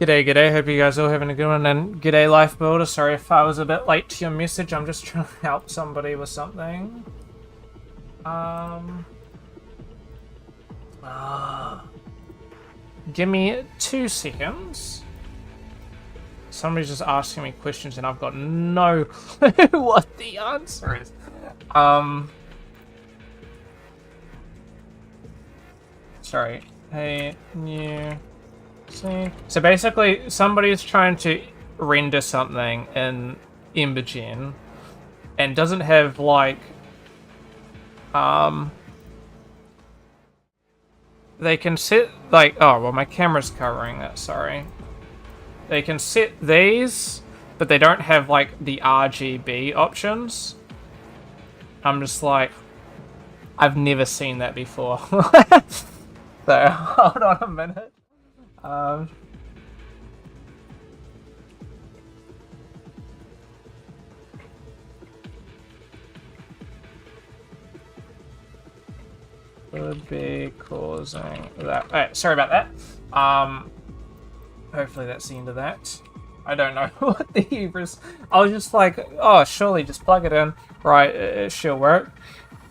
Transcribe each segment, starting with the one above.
G'day, g'day. Hope you guys all having a good one. And g'day, Life Builder. Sorry if I was a bit late to your message. I'm just trying to help somebody with something. Um. Give me 2 seconds. Somebody's just asking me questions and I've got no clue what the answer is. Sorry. Hey, new. See? So basically, somebody's trying to render something in Imogen and doesn't have like they can set like, oh well, my camera's covering it, sorry. They can set these, but they don't have like the RGB options. I'm just like, I've never seen that before. So hold on a minute. Could be causing that. Alright, sorry about that. Hopefully that's the end of that. I don't know what the hubris. I was just like, oh, surely just plug it in. Right, it should work.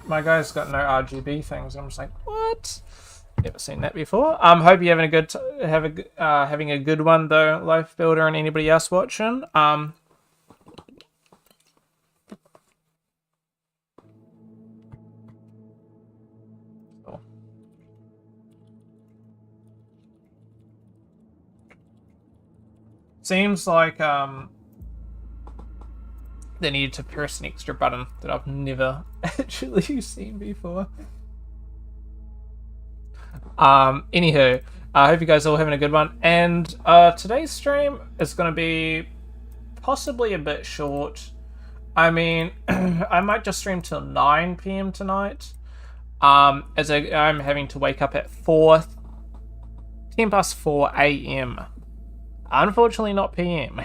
My guy's got no RGB things. I'm just like, what? Never seen that before. Hope you're having a good having a good one though, Life Builder, and anybody else watching. Seems like they needed to press an extra button that I've never actually seen before. Anywho, I hope you guys are all having a good one. And today's stream is going to be possibly a bit short. I mean, I might just stream till 9 p.m. tonight. As I'm having to wake up at 10 past 4 a.m. Unfortunately, not p.m.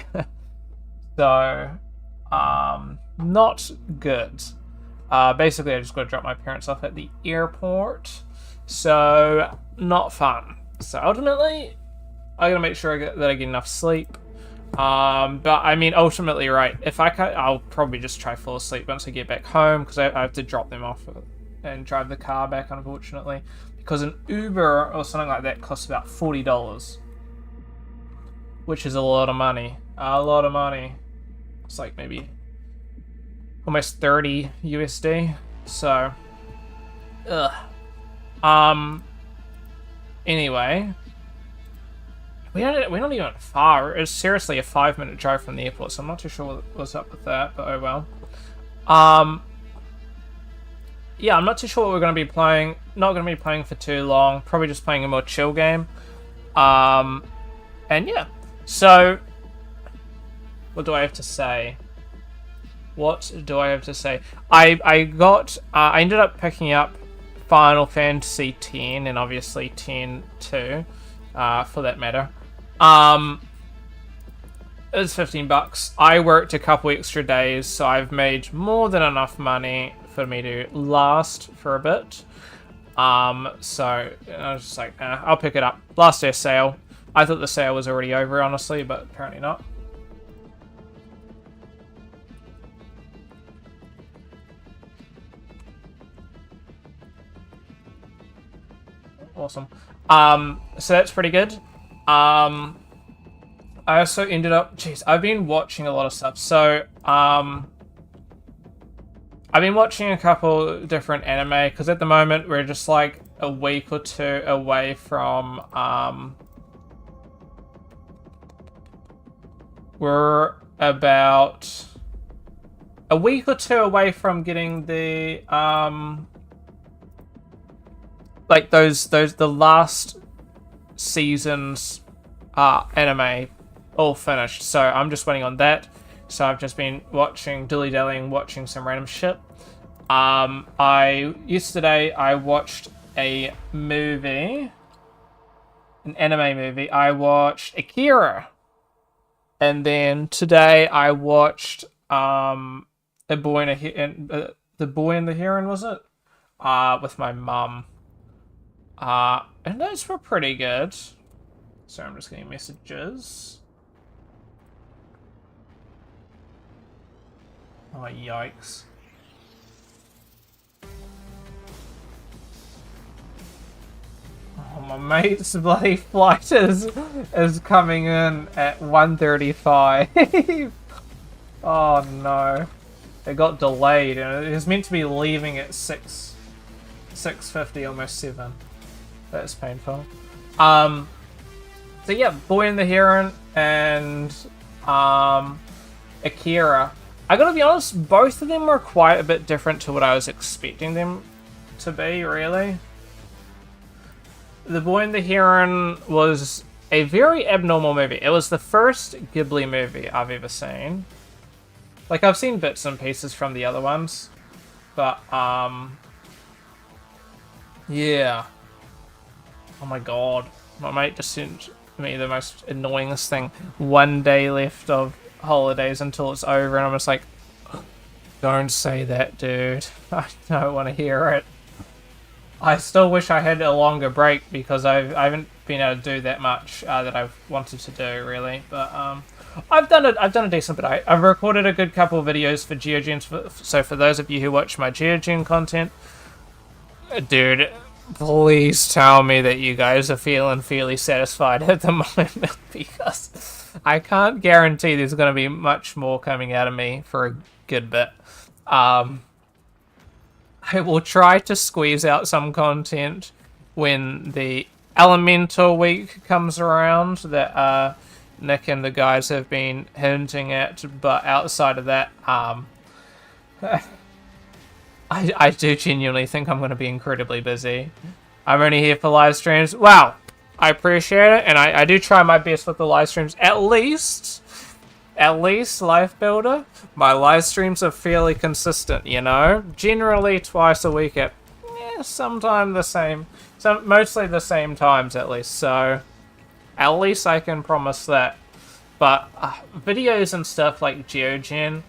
So, not good. Basically, I just got to drop my parents off at the airport. So, not fun. So, ultimately, I gotta make sure that I get enough sleep. But I mean, ultimately, right, if I can, I'll probably just try fall asleep once I get back home, because I have to drop them off and drive the car back, unfortunately. Because an Uber or something like that costs about $40. Which is a lot of money. A lot of money. It's like maybe almost 30 USD. So, anyway, we're not even far. It's seriously a 5-minute drive from the airport, so I'm not too sure what's up with that, but oh well. Yeah, I'm not too sure what we're going to be playing. Not going to be playing for too long. Probably just playing a more chill game. And yeah. So, what do I have to say? What do I have to say? I ended up picking up Final Fantasy X and obviously 10-2, for that matter. It was $15. I worked a couple extra days, so I've made more than enough money for me to last for a bit. So I was just like, I'll pick it up. Last day of sale. I thought the sale was already over, honestly, but apparently not. Awesome. So that's pretty good. I also ended up... Jeez, I've been watching a lot of stuff. So, I've been watching a couple different anime, because at the moment we're just like a week or two away from... We're about a week or two away from getting the like the last season's anime all finished. So I'm just waiting on that. So I've just been dilly-dallying, watching some random shit. Yesterday I watched a movie, an anime movie. I watched Akira. And then today I watched The Boy and the Heron, was it? With my mum. And those were pretty good. So I'm just getting messages. Oh, yikes. Oh, my mate's bloody flight is coming in at 1:35. Oh no. It got delayed and it was meant to be leaving at 6:50, almost 7. That's painful. So yeah, Boy and the Heron and Akira. I gotta be honest, both of them were quite a bit different to what I was expecting them to be, really. The Boy and the Heron was a very abnormal movie. It was the first Ghibli movie I've ever seen. Like, I've seen bits and pieces from the other ones, but, yeah. Oh my god. My mate just sent me the most annoyingest thing. 1 day left of holidays until it's over, and I'm just like, don't say that, dude. I don't want to hear it. I still wish I had a longer break because I haven't been able to do that much that I've wanted to do, really. But I've done a decent bit. I've recorded a good couple of videos for GeoGen. So for those of you who watch my GeoGen content, dude, please tell me that you guys are feeling fairly satisfied at the moment, because I can't guarantee there's going to be much more coming out of me for a good bit. I will try to squeeze out some content when the Elemental week comes around that Nick and the guys have been hinting at, but outside of that, I do genuinely think I'm going to be incredibly busy. I'm only here for live streams. Wow, I appreciate it, and I do try my best with the live streams. At least, Life Builder, my live streams are fairly consistent, you know? Generally twice a week at sometime the same, mostly the same times at least, so at least I can promise that. But videos and stuff like GeoGen,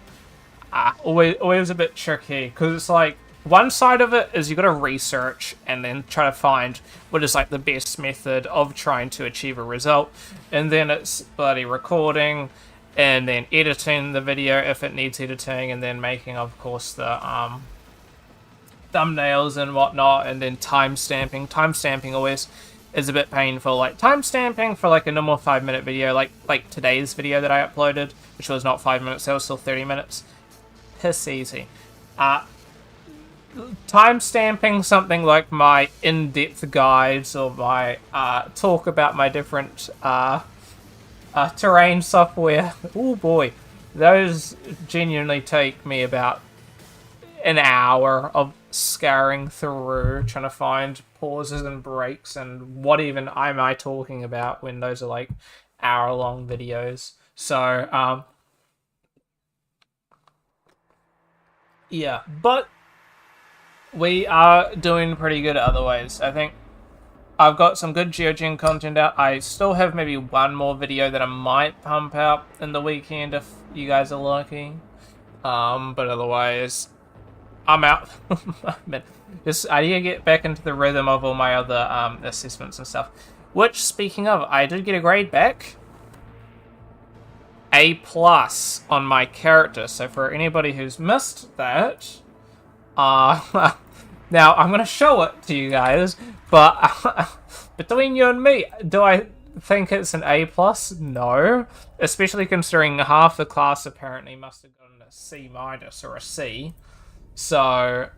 always a bit tricky, because it's like, one side of it is you got to research and then try to find what is like the best method of trying to achieve a result, and then it's bloody recording, and then editing the video if it needs editing, and then making, of course, the thumbnails and whatnot, and then timestamping. Timestamping always is a bit painful. Like, timestamping for like a normal 5-minute video, like today's video that I uploaded, which was not 5 minutes, that was still 30 minutes. Piss easy. Timestamping something like my in-depth guides or my talk about my different terrain software. Oh boy, those genuinely take me about an hour of scouring through, trying to find pauses and breaks and what even am I talking about when those are like hour-long videos. So, yeah, but we are doing pretty good otherwise. I think I've got some good GeoGen content out. I still have maybe one more video that I might pump out in the weekend if you guys are lucky. But otherwise, I'm out. I need to get back into the rhythm of all my other assessments and stuff. Which, speaking of, I did get a grade back. A+ on my character. So for anybody who's missed that, now I'm going to show it to you guys, but between you and me, do I think it's an A+? No. Especially considering half the class apparently must have gotten a C- or a C. So,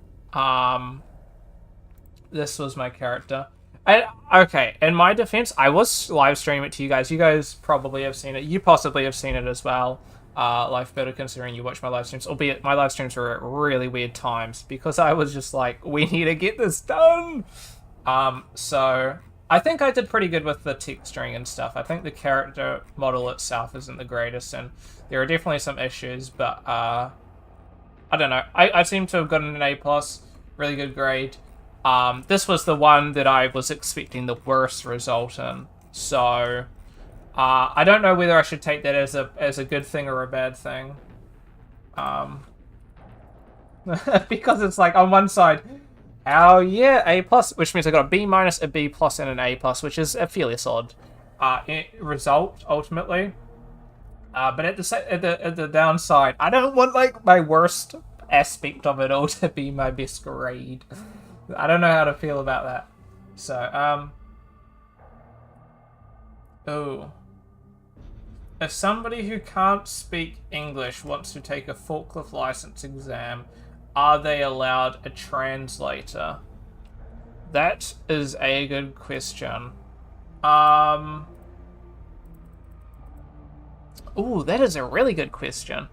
this was my character. And, okay, in my defense, I was live streaming it to you guys. You guys probably have seen it. You possibly have seen it as well. Life Better, considering you watch my live streams, albeit my live streams were at really weird times because I was just like, we need to get this done. So I think I did pretty good with the texturing and stuff. I think the character model itself isn't the greatest, and there are definitely some issues, but I don't know. I seem to have gotten an A+, really good grade. This was the one that I was expecting the worst result in, so I don't know whether I should take that as a good thing or a bad thing. Because it's like, on one side, oh yeah, A+, which means I got a B-, a B+, and an A+, which is fairly solid. result ultimately. But at the downside, I don't want like my worst aspect of it all to be my best grade. I don't know how to feel about that. So oh. If somebody who can't speak English wants to take a forklift license exam, are they allowed a translator? That is a good question. Ooh, that is a really good question.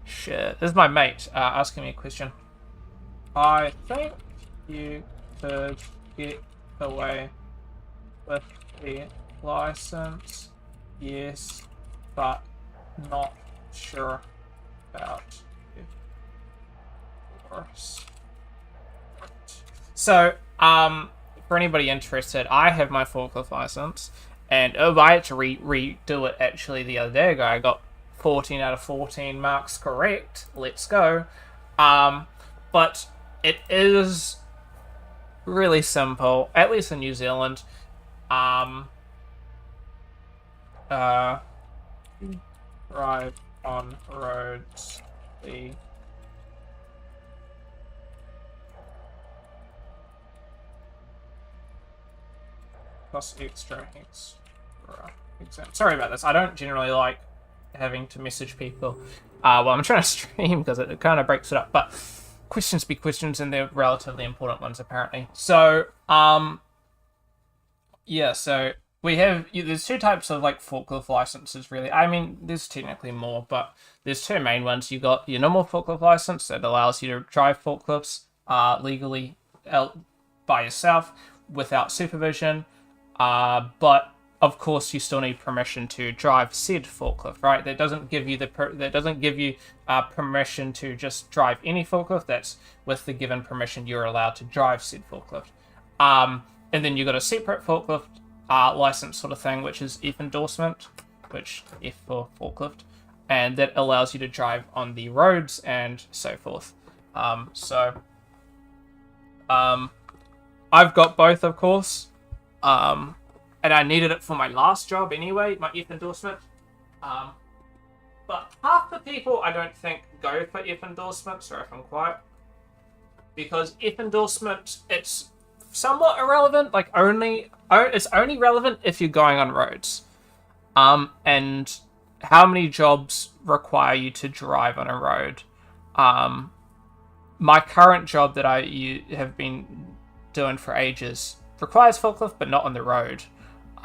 Shit. This is my mate asking me a question. I think you could get away with the license, yes, but not sure about the course. So, for anybody interested, I have my forklift license, and I had to redo it actually the other day ago. I got 14 out of 14 marks correct. Let's go. But it is really simple, at least in New Zealand. Drive on roads. The plus extra exam. Sorry about this. I don't generally like having to message people while I'm trying to stream because it kind of breaks it up. But questions be questions, and they're relatively important ones apparently. So yeah. So we have there's two types of like forklift licenses really. I mean, there's technically more, but there's two main ones. You got your normal forklift license that allows you to drive forklifts legally by yourself without supervision. But of course, you still need permission to drive said forklift, right? That doesn't give you permission to just drive any forklift. That's with the given permission you're allowed to drive said forklift. And then you got a separate forklift license sort of thing, which is F endorsement, which F for forklift, and that allows you to drive on the roads and so forth. I've got both, of course. And I needed it for my last job anyway, my F endorsement. But half the people I don't think go for F endorsement, sorry if I'm quiet. Because F endorsement, it's somewhat irrelevant, like it's only relevant if you're going on roads. And how many jobs require you to drive on a road? My current job that I have been doing for ages requires forklift, but not on the road.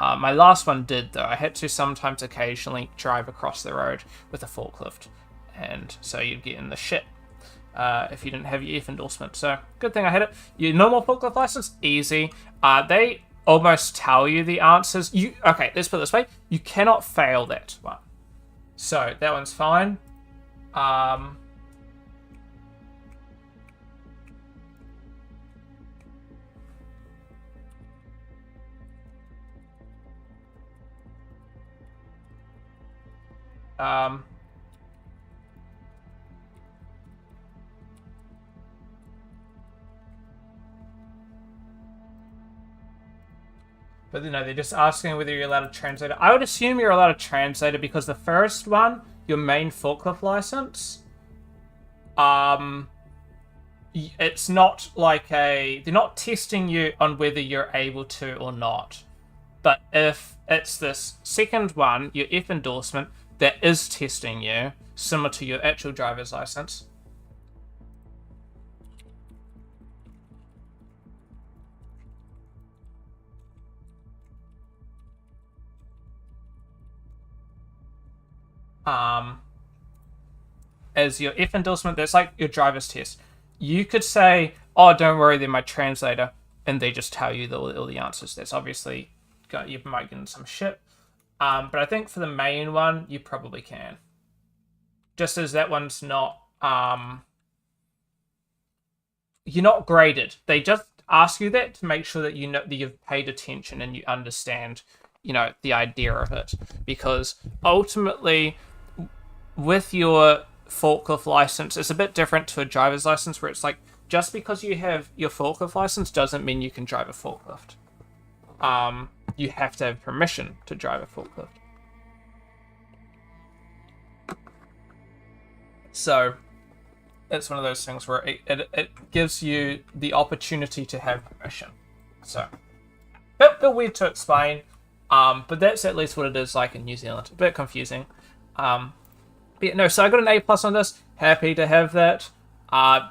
My last one did, though. I had to sometimes occasionally drive across the road with a forklift. And so you'd get in the shit if you didn't have your F endorsement. So, good thing I had it. Your normal forklift license, easy. They almost tell you the answers. Okay, let's put it this way. You cannot fail that one. So, that one's fine. But you know, they're just asking whether you're allowed a translator. I would assume you're allowed a translator because the first one, your main forklift license, it's not like they're not testing you on whether you're able to or not. But if it's this second one, your F endorsement, that is testing you, similar to your actual driver's license. As your F endorsement, that's like your driver's test. You could say, oh, don't worry, they're my translator, and they just tell you all the answers. That's obviously, you might get in some shit. But I think for the main one, you probably can. Just as that one's not, you're not graded. They just ask you that to make sure that you know that you've paid attention and you understand, you know, the idea of it. Because ultimately, with your forklift license, it's a bit different to a driver's license where it's like, just because you have your forklift license doesn't mean you can drive a forklift. you have to have permission to drive a forklift. So it's one of those things where it gives you the opportunity to have permission. So a bit weird to explain, but that's at least what it is like in New Zealand. A bit confusing. But yeah, no, so I got an A+ on this. Happy to have that. I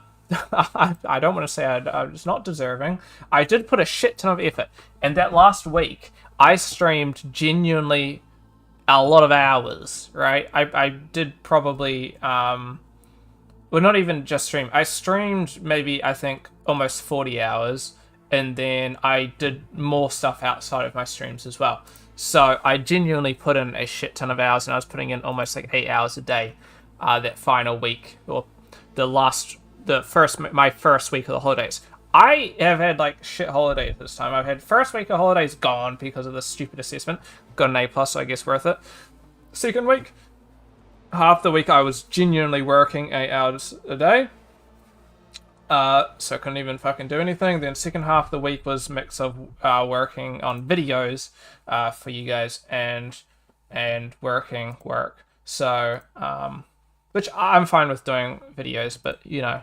don't want to say I was not deserving. I did put a shit ton of effort, and that last week I streamed genuinely a lot of hours. Right, I did probably well, not even just stream. I streamed maybe I think almost 40 hours, and then I did more stuff outside of my streams as well. So I genuinely put in a shit ton of hours, and I was putting in almost like 8 hours a day that final week, or my first week of the holidays. I have had like shit holidays this time. I've had first week of holidays gone because of the stupid assessment. Got an A+, so I guess worth it. Second week, half the week I was genuinely working 8 hours a day. So I couldn't even fucking do anything. Then second half of the week was mix of working on videos for you guys and work. So which I'm fine with doing videos, but you know,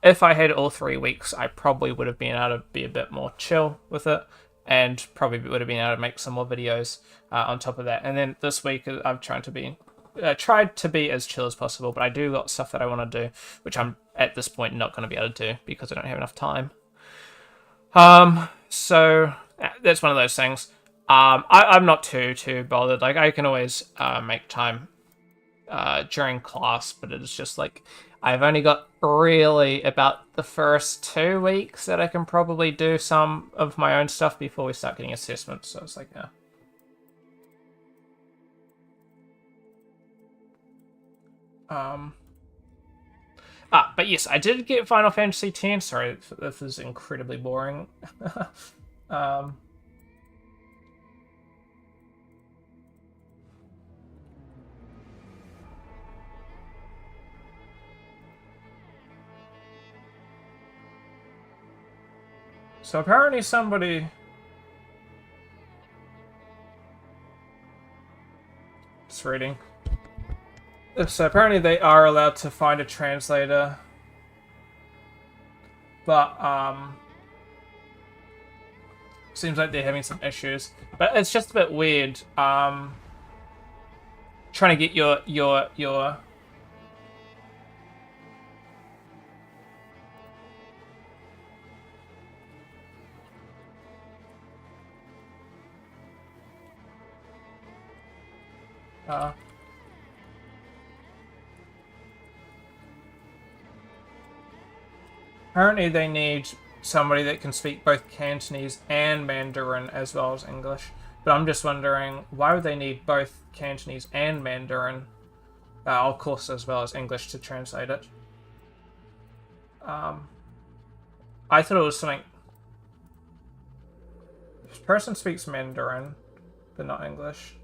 if I had all 3 weeks, I probably would have been able to be a bit more chill with it, and probably would have been able to make some more videos on top of that. And then this week I've tried to be as chill as possible, but I do got stuff that I want to do, which I'm at this point not going to be able to do because I don't have enough time. So that's one of those things. I'm not too bothered. Like, I can always make time during class, but it's just like I've only got really about the first 2 weeks that I can probably do some of my own stuff before we start getting assessments. So it's like, yeah. But yes, I did get Final Fantasy X. Sorry, this is incredibly boring. So apparently somebody... Just reading. So apparently they are allowed to find a translator. But, seems like they're having some issues. But it's just a bit weird, trying to get your apparently they need somebody that can speak both Cantonese and Mandarin as well as English. But I'm just wondering, why would they need both Cantonese and Mandarin, of course, as well as English to translate it? I thought it was something... This person speaks Mandarin, but not English.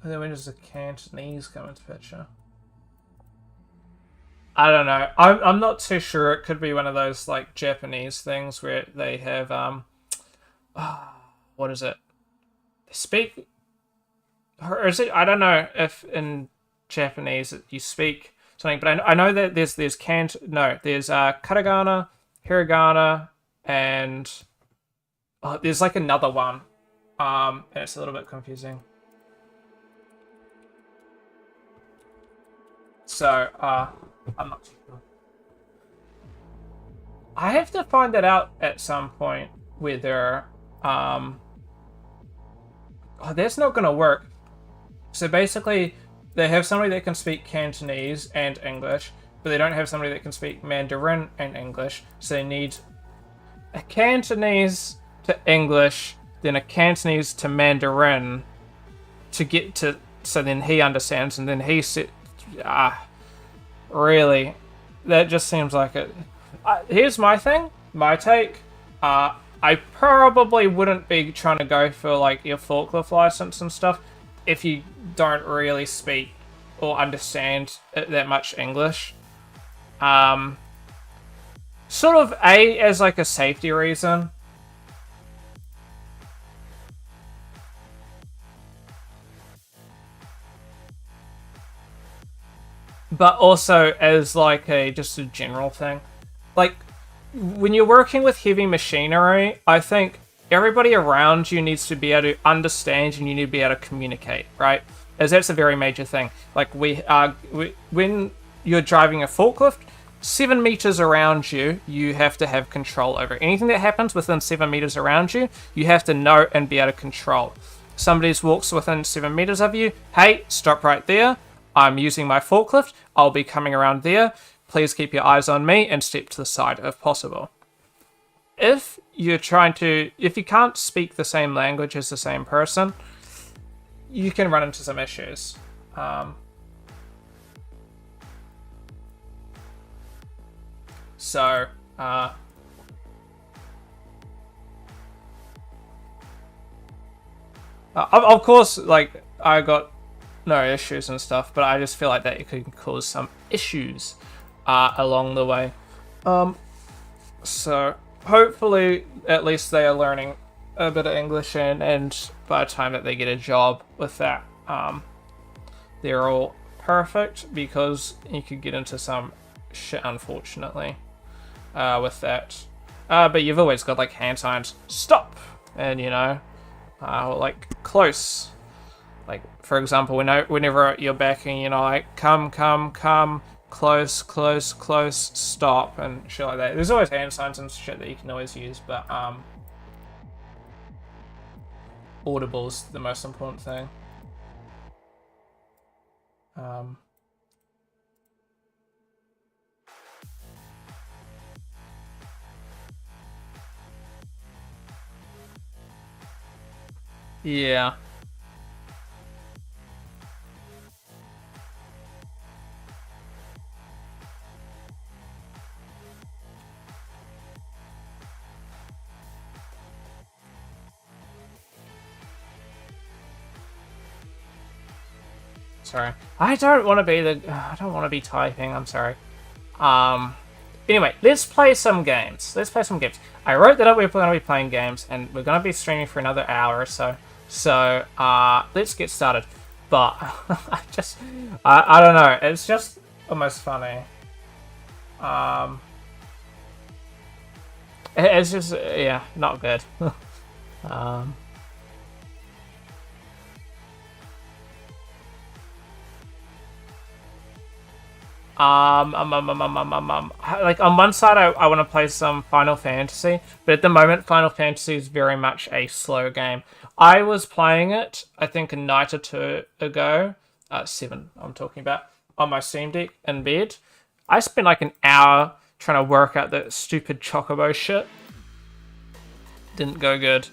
And then when does the Cantonese come into picture? I don't know. I'm not too sure. It could be one of those like Japanese things where they have what is it? They speak, or is it? I don't know if in Japanese you speak something, but I know that there's there's katakana, hiragana, and there's like another one. And it's a little bit confusing. So I'm not too sure. I have to find that out at some point whether that's not gonna work. So basically they have somebody that can speak Cantonese and English, but they don't have somebody that can speak Mandarin and English. So they need a Cantonese to English, then a Cantonese to Mandarin to get to, so then he understands, and then he said, really, that just seems like it. Here's my thing, my take. I probably wouldn't be trying to go for like your forklift license and stuff if you don't really speak or understand that much English. So Sort of A, as like a safety reason. But also as like just a general thing. Like, when you're working with heavy machinery, I think everybody around you needs to be able to understand and you need to be able to communicate, right? As that's a very major thing. Like, when you're driving a forklift, 7 meters around you, you have to have control over. Anything that happens within 7 meters around you, you have to know and be able to control. Somebody walks within 7 meters of you, hey, stop right there. I'm using my forklift. I'll be coming around there. Please keep your eyes on me and step to the side if possible. If you can't speak the same language as the same person, you can run into some issues. Of course, like, I got no issues and stuff, but I just feel like that it could cause some issues along the way. So hopefully at least they are learning a bit of English, and by the time that they get a job with that, they're all perfect, because you could get into some shit, unfortunately, with that. But you've always got like hand signs, stop, and like close. Like, for example, whenever you're backing, like, come, close, close, close, stop, and shit like that. There's always hand signs and shit that you can always use, but audible's the most important thing. Yeah. Sorry. I don't want to be typing, I'm sorry. Anyway, let's play some games. I wrote that up, we're going to be playing games, and we're going to be streaming for another hour or so. So, let's get started. But, I don't know, it's just almost funny. It's just, yeah, not good. Like, on one side, I want to play some Final Fantasy, but at the moment, Final Fantasy is very much a slow game. I was playing it, I think, a night or two ago, 7, I'm talking about, on my Steam Deck in bed. I spent like an hour trying to work out the stupid Chocobo shit. Didn't go good.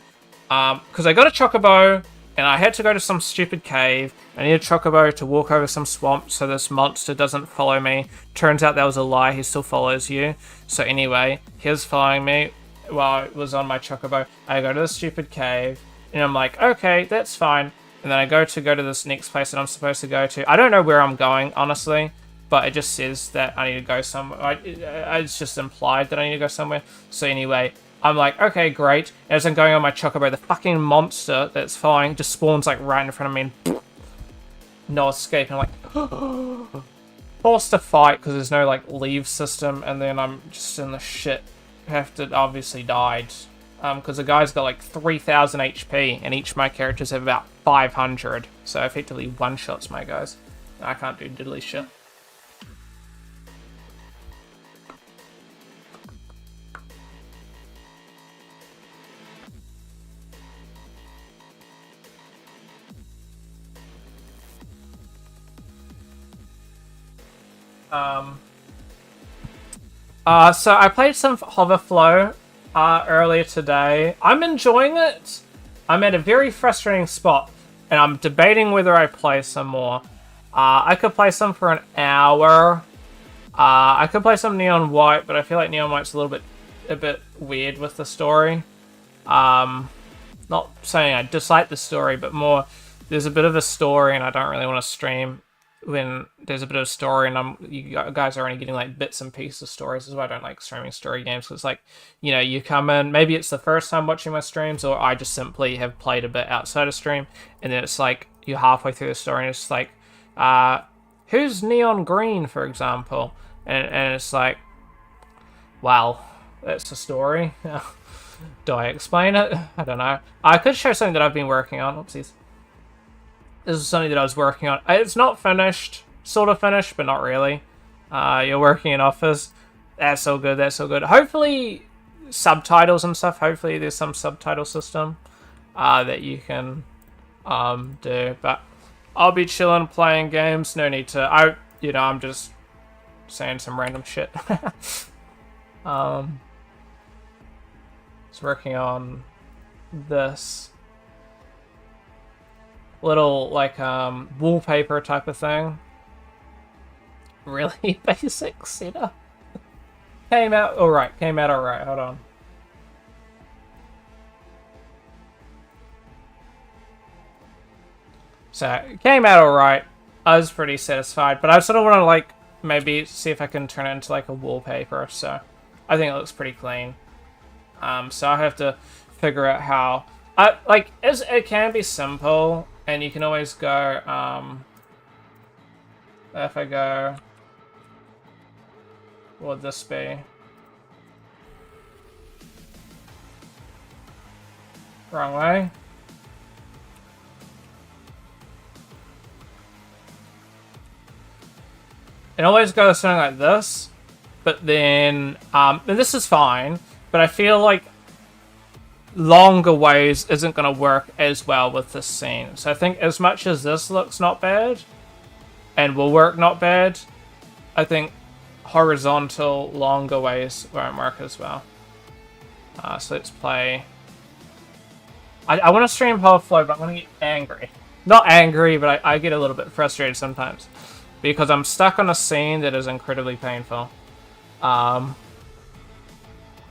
Because I got a Chocobo, and I had to go to some stupid cave. I need a Chocobo to walk over some swamp so this monster doesn't follow me. Turns out that was a lie, he still follows you. So anyway, he was following me while I was on my Chocobo. I go to the stupid cave, and I'm like, okay, that's fine. And then I go to this next place that I'm supposed to go to. I don't know where I'm going, honestly, but it just says that I need to go somewhere. It's just implied that I need to go somewhere. So anyway, I'm like, okay, great. As I'm going on my Chocobo, the fucking monster that's following just spawns like right in front of me, and no escape. And I'm like, forced to fight because there's no like leave system, and then I'm just in the shit. Have to obviously died because the guy's got like 3,000 HP, and each of my characters have about 500. So effectively one shots my guys. I can't do diddly shit. So I played some Hoverflow earlier today. I'm enjoying it. I'm at a very frustrating spot, and I'm debating whether I play some more. I could play some for an hour. I could play some Neon White, but I feel like Neon White's a bit weird with the story. Not saying I dislike the story, but more there's a bit of a story, and I don't really want to stream when there's a bit of story and you guys are only getting like bits and pieces of stories. This is why I don't like streaming story games, because like, you know, you come in, maybe it's the first time watching my streams, or I just simply have played a bit outside of stream, and then it's like you're halfway through the story and it's like, who's Neon Green, for example, and it's like, well, that's a story. Do I explain it? I don't know. I could show something that I've been working on. Oopsies. This is something that I was working on. It's not finished. Sort of finished, but not really. You're working in Office. That's so good. That's so good. Hopefully, subtitles and stuff. Hopefully, there's some subtitle system that you can do. But I'll be chilling, playing games. No need to. I'm just saying some random shit. Just working on this little like wallpaper type of thing. Really basic setup. Came out alright. Hold on. So it came out alright. I was pretty satisfied, but I sort of want to like maybe see if I can turn it into like a wallpaper. So I think it looks pretty clean. So I have to figure out how. It can be simple, and you can always go. If I go, what would this be? Wrong way. It always goes something like this, but then and this is fine. But I feel like longer ways isn't going to work as well with this scene. So I think as much as this looks not bad, and will work not bad, I think horizontal longer ways won't work as well. So let's play. I want to stream Power Flow, but I'm going to get angry. Not angry, but I get a little bit frustrated sometimes. Because I'm stuck on a scene that is incredibly painful.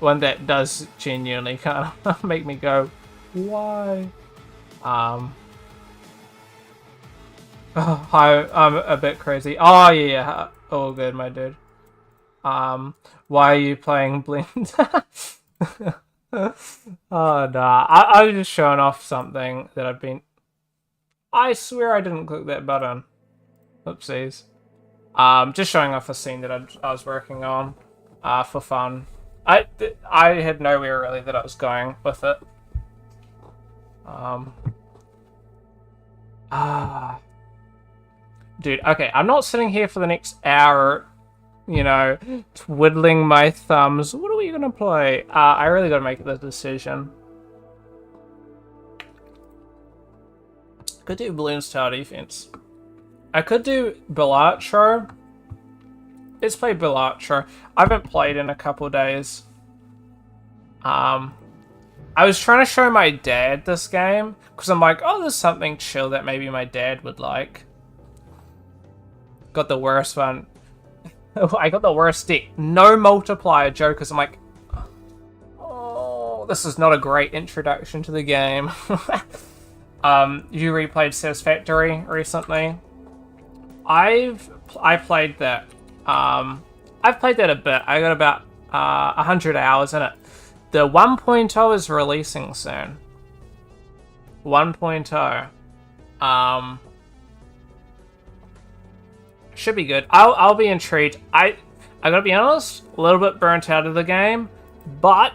One that does genuinely kind of make me go, why? Hi, I'm a bit crazy. Oh yeah, all good, my dude. Why are you playing Blend? Oh nah, I was just showing off something that I've been. I swear I didn't click that button. Oopsies. Just showing off a scene that I was working on, for fun. I had nowhere really that I was going with it. Dude, okay, I'm not sitting here for the next hour, you know, twiddling my thumbs. What are we gonna play? I really gotta make the decision. Could do Bloons Tower Defense. I could do Balatro. Let's play Balatro. I haven't played in a couple days. I was trying to show my dad this game, because I'm like, oh, there's something chill that maybe my dad would like. Got the worst one. I got the worst deck. No multiplier jokers. I'm like, oh, this is not a great introduction to the game. You replayed Satisfactory recently? I played that. I've played that a bit. I got about 100 hours in it. The 1.0 is releasing soon. 1.0. Should be good. I'll be intrigued. I gotta be honest, a little bit burnt out of the game, but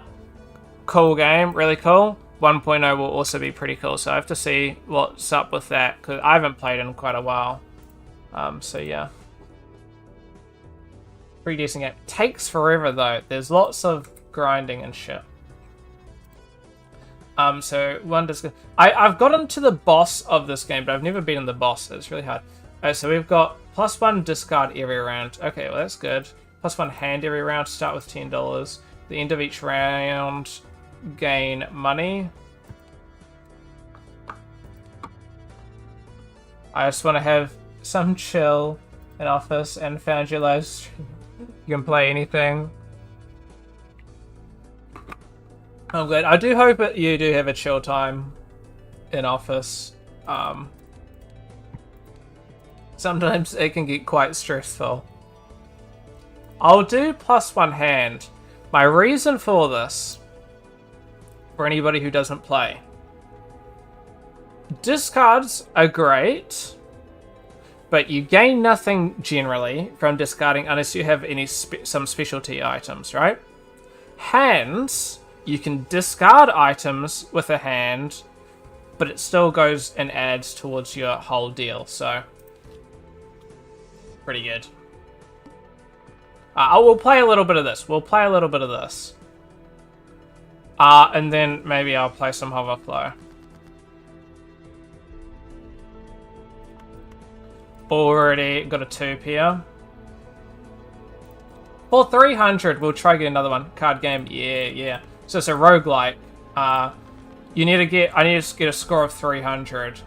cool game, really cool. 1.0 will also be pretty cool, so I have to see what's up with that, because I haven't played in quite a while. So yeah. Pretty decent game. Takes forever though. There's lots of grinding and shit. So one disc. I've gotten to the boss of this game, but I've never beaten the boss. It's really hard. Alright, so we've got +1 discard every round. Okay, well that's good. +1 hand every round. Start with $10. The end of each round, gain money. I just want to have some chill in Office and found your live stream. You can play anything. I'm glad. I do hope that you do have a chill time in Office. It's Sometimes it can get quite stressful. I'll do +1 hand. My reason for this, for anybody who doesn't play, discards are great, but you gain nothing generally from discarding unless you have some specialty items, right? Hands, you can discard items with a hand, but it still goes and adds towards your whole deal, so pretty good. We'll play a little bit of this. And then maybe I'll play some Hoverflow. Already got a 2 here. For 300, we'll try get another one. Card game, yeah. So it's a roguelike. I need to get a score of 300.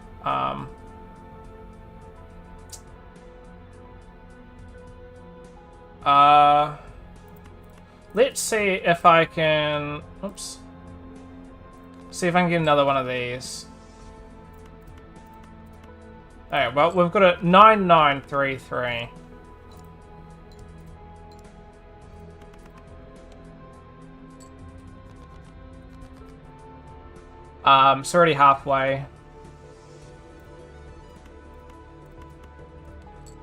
Let's see if I can... Oops. See if I can get another one of these. Alright, well, we've got a 9933. It's already halfway.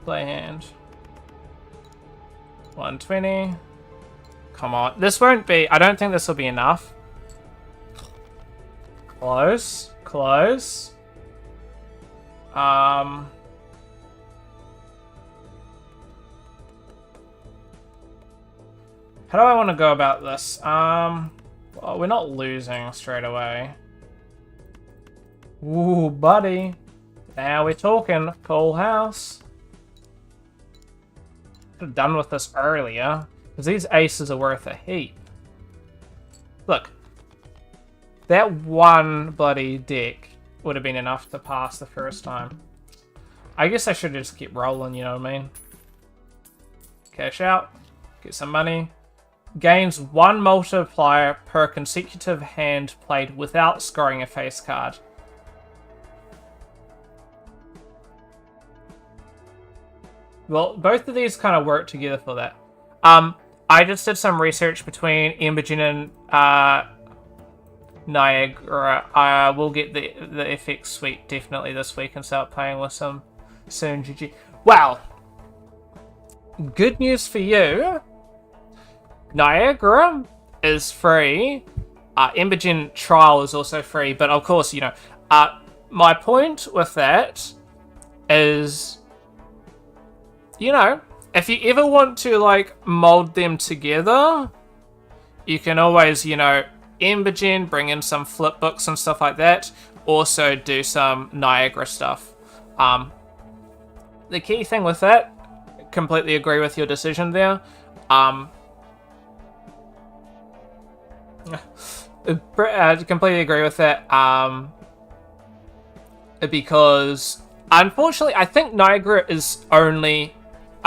Play hand. 120. Come on. This won't be... I don't think this will be enough. Close. How do I want to go about this? Well, we're not losing straight away. Ooh, buddy. Now we're talking. Full house. Could have done with this earlier, because these aces are worth a heap. Look. That one bloody deck would have been enough to pass the first time. I guess I should just keep rolling, you know what I mean? Cash out. Get some money. Gains 1 multiplier per consecutive hand played without scoring a face card. Well, both of these kind of work together for that. I just did some research between Imogen and Niagara. We'll get the FX suite definitely this week and start playing with some soon. GG. Well, good news for you. Niagara is free. Imogen Trial is also free, but of course, you know, my point with that is, you know, if you ever want to, like, mold them together, you can always, you know, Imogen, bring in some flip books and stuff like that. Also do some Niagara stuff. The key thing with that, completely agree with your decision there. Completely agree with that. Because unfortunately, I think Niagara is only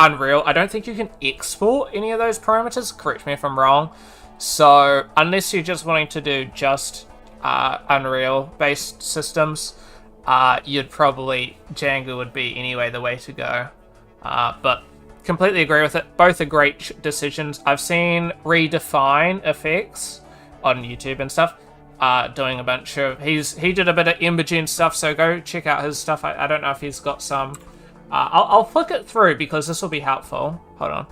Unreal. I don't think you can export any of those parameters. Correct me if I'm wrong. So unless you're just wanting to do just Unreal-based systems, you'd probably Django would be anyway the way to go. But completely agree with it. Both are great decisions. I've seen Redefine effects on YouTube and stuff, doing a bunch of... He did a bit of Imogen stuff, so go check out his stuff. I don't know if he's got some... I'll flick it through because this will be helpful. Hold on.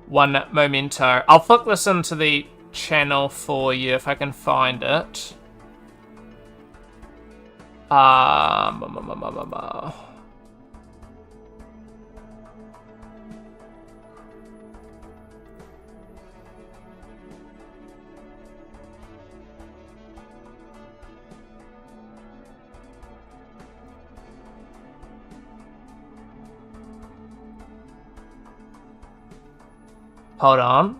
One momento. I'll flick this into the channel for you if I can find it. Hold on.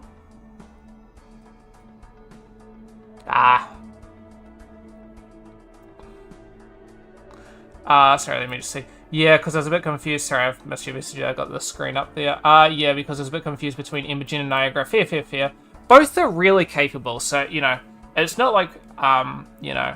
Sorry, let me just see. Yeah, because I was a bit confused. Sorry, I've missed your message. I got the screen up there. Yeah, because I was a bit confused between Imogen and Niagara. Fair. Both are really capable, so, you know, it's not like, you know,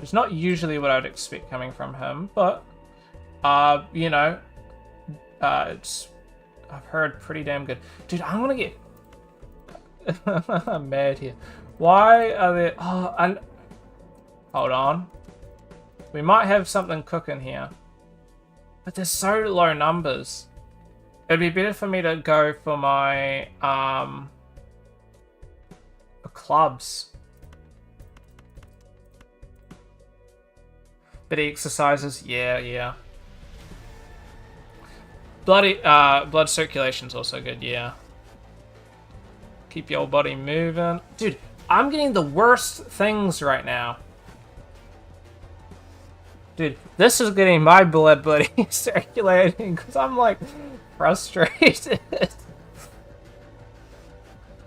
It's not usually what I'd expect coming from him, but, you know, it's, I've heard pretty damn good. Dude, I'm gonna get mad here. Why are there, hold on. We might have something cooking here. But there's so low numbers. It'd be better for me to go for my, clubs. Bit of exercises, yeah. Blood circulation's also good, yeah. Keep your body moving. Dude, I'm getting the worst things right now. Dude, this is getting my blood circulating because I'm like frustrated.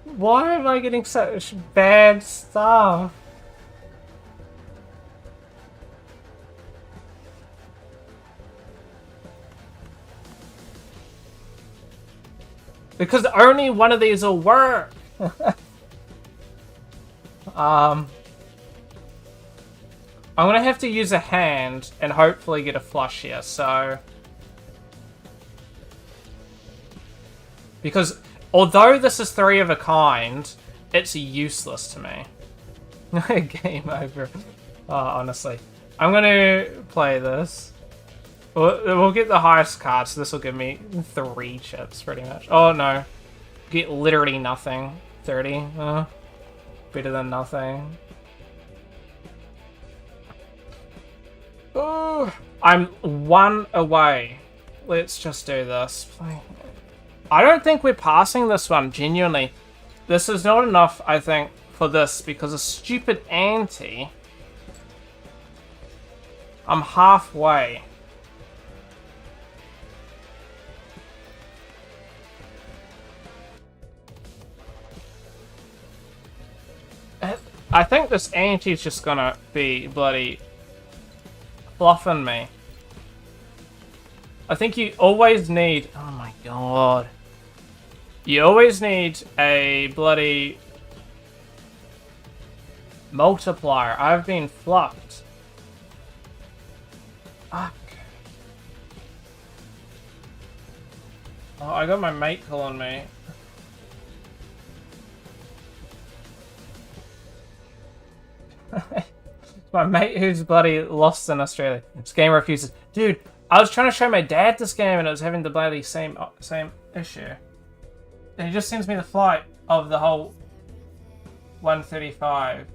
Why am I getting such bad stuff? Because only one of these will work. I'm gonna have to use a hand and hopefully get a flush here, so... Because although this is 3 of a kind, it's useless to me. Game over. Oh, honestly. I'm gonna play this. We'll get the highest card, so this will give me 3 chips, pretty much. Oh, no. Get literally nothing. 30. Better than nothing. Oh, I'm 1 away. Let's just do this. I don't think we're passing this one, genuinely. This is not enough, I think, for this, because a stupid ante. I'm halfway. I think this ante's just gonna be bloody fluffing me. I think you always need... Oh my god. You always need a bloody multiplier. I've been fluffed. Fuck. Oh, I got my mate calling me. My mate who's bloody lost in Australia. This game refuses. Dude, I was trying to show my dad this game and it was having the bloody same issue. And he just sends me the flight of the whole 135.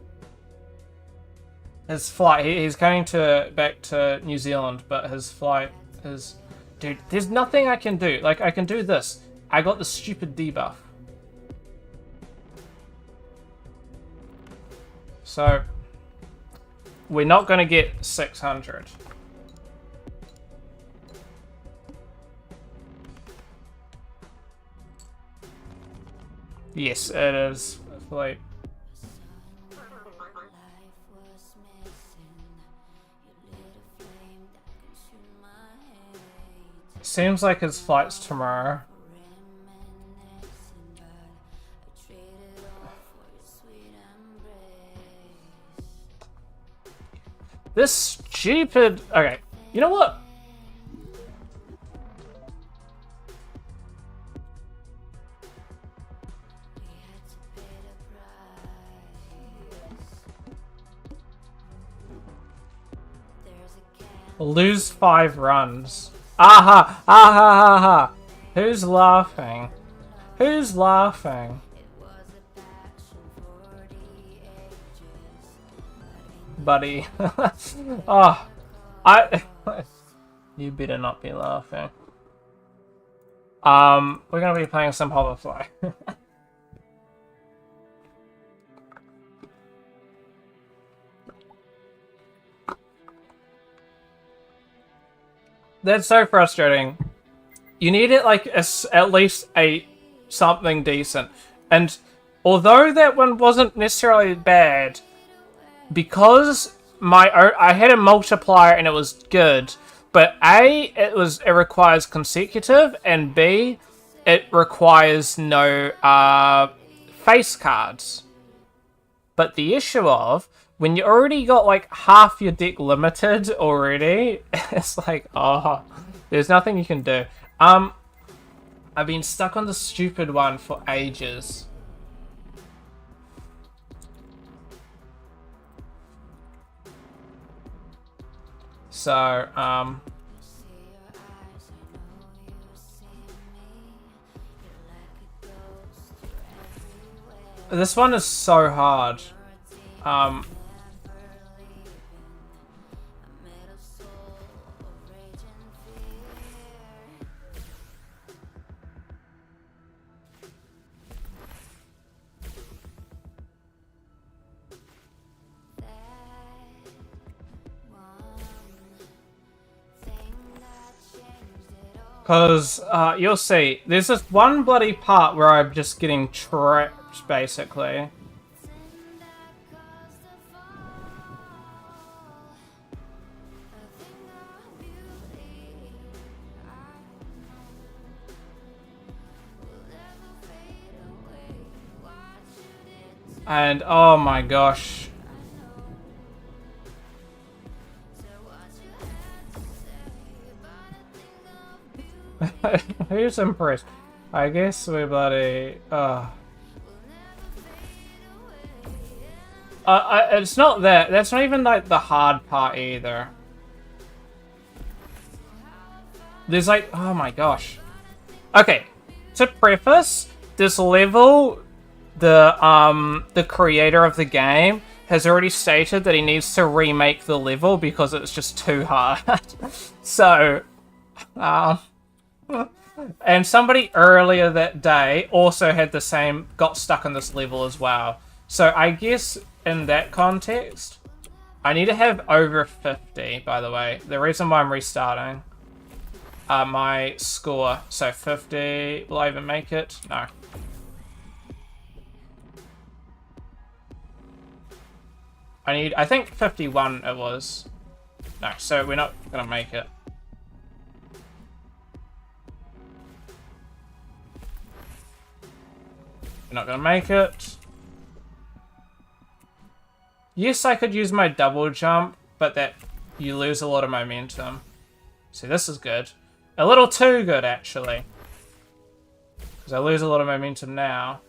His flight, he's going back to New Zealand, but his flight is... Dude, there's nothing I can do. Like, I can do this. I got the stupid debuff. So... We're not going to get 600. Yes, it is. Like, seems like his flight's tomorrow. This stupid... Okay, you know what? Lose 5 runs. Aha! Aha! Ha! Ha! Who's laughing? Who's laughing? Buddy. Oh, you better not be laughing. We're gonna be playing some Hoverfly. That's so frustrating. You need it like at least something decent, and although that one wasn't necessarily bad. Because I had a multiplier and it was good, but A, it requires consecutive, and B, it requires no face cards. But the issue of when you already got like half your deck limited already, it's like, oh, there's nothing you can do. I've been stuck on the stupid one for ages. So, this one is so hard. Because, you'll see, there's this one bloody part where I'm just getting trapped, basically. And, oh my gosh. Who's impressed? I guess we bloody... it's not that. That's not even like the hard part either. There's like... Oh my gosh. Okay. To preface, this level, the creator of the game has already stated that he needs to remake the level because it's just too hard. So... and somebody earlier that day also had the same, got stuck on this level as well. So I guess in that context, I need to have over 50, by the way. The reason why I'm restarting my score. So 50, will I even make it? No. I think 51 it was. No, so we're not gonna make it. Not gonna make it. Yes, I could use my double jump, but that you lose a lot of momentum. See, this is good. A little too good, actually. Because I lose a lot of momentum now.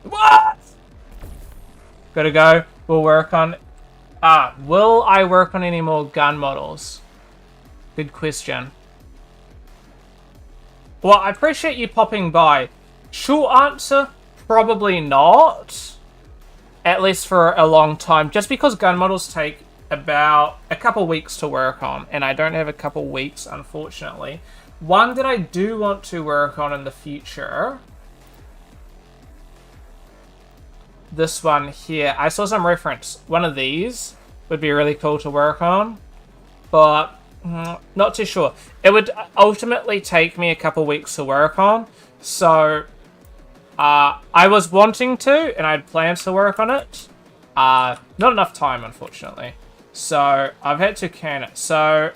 What? Gotta go. We'll work on... will I work on any more gun models? Good question. Well, I appreciate you popping by. Short answer, probably not. At least for a long time. Just because gun models take about a couple weeks to work on. And I don't have a couple weeks, unfortunately. One that I do want to work on in the future. This one here. I saw some reference. One of these would be really cool to work on. But... not too sure. It would ultimately take me a couple weeks to work on. So, I was wanting to, and I had plans to work on it. Not enough time, unfortunately. So, I've had to can it. So,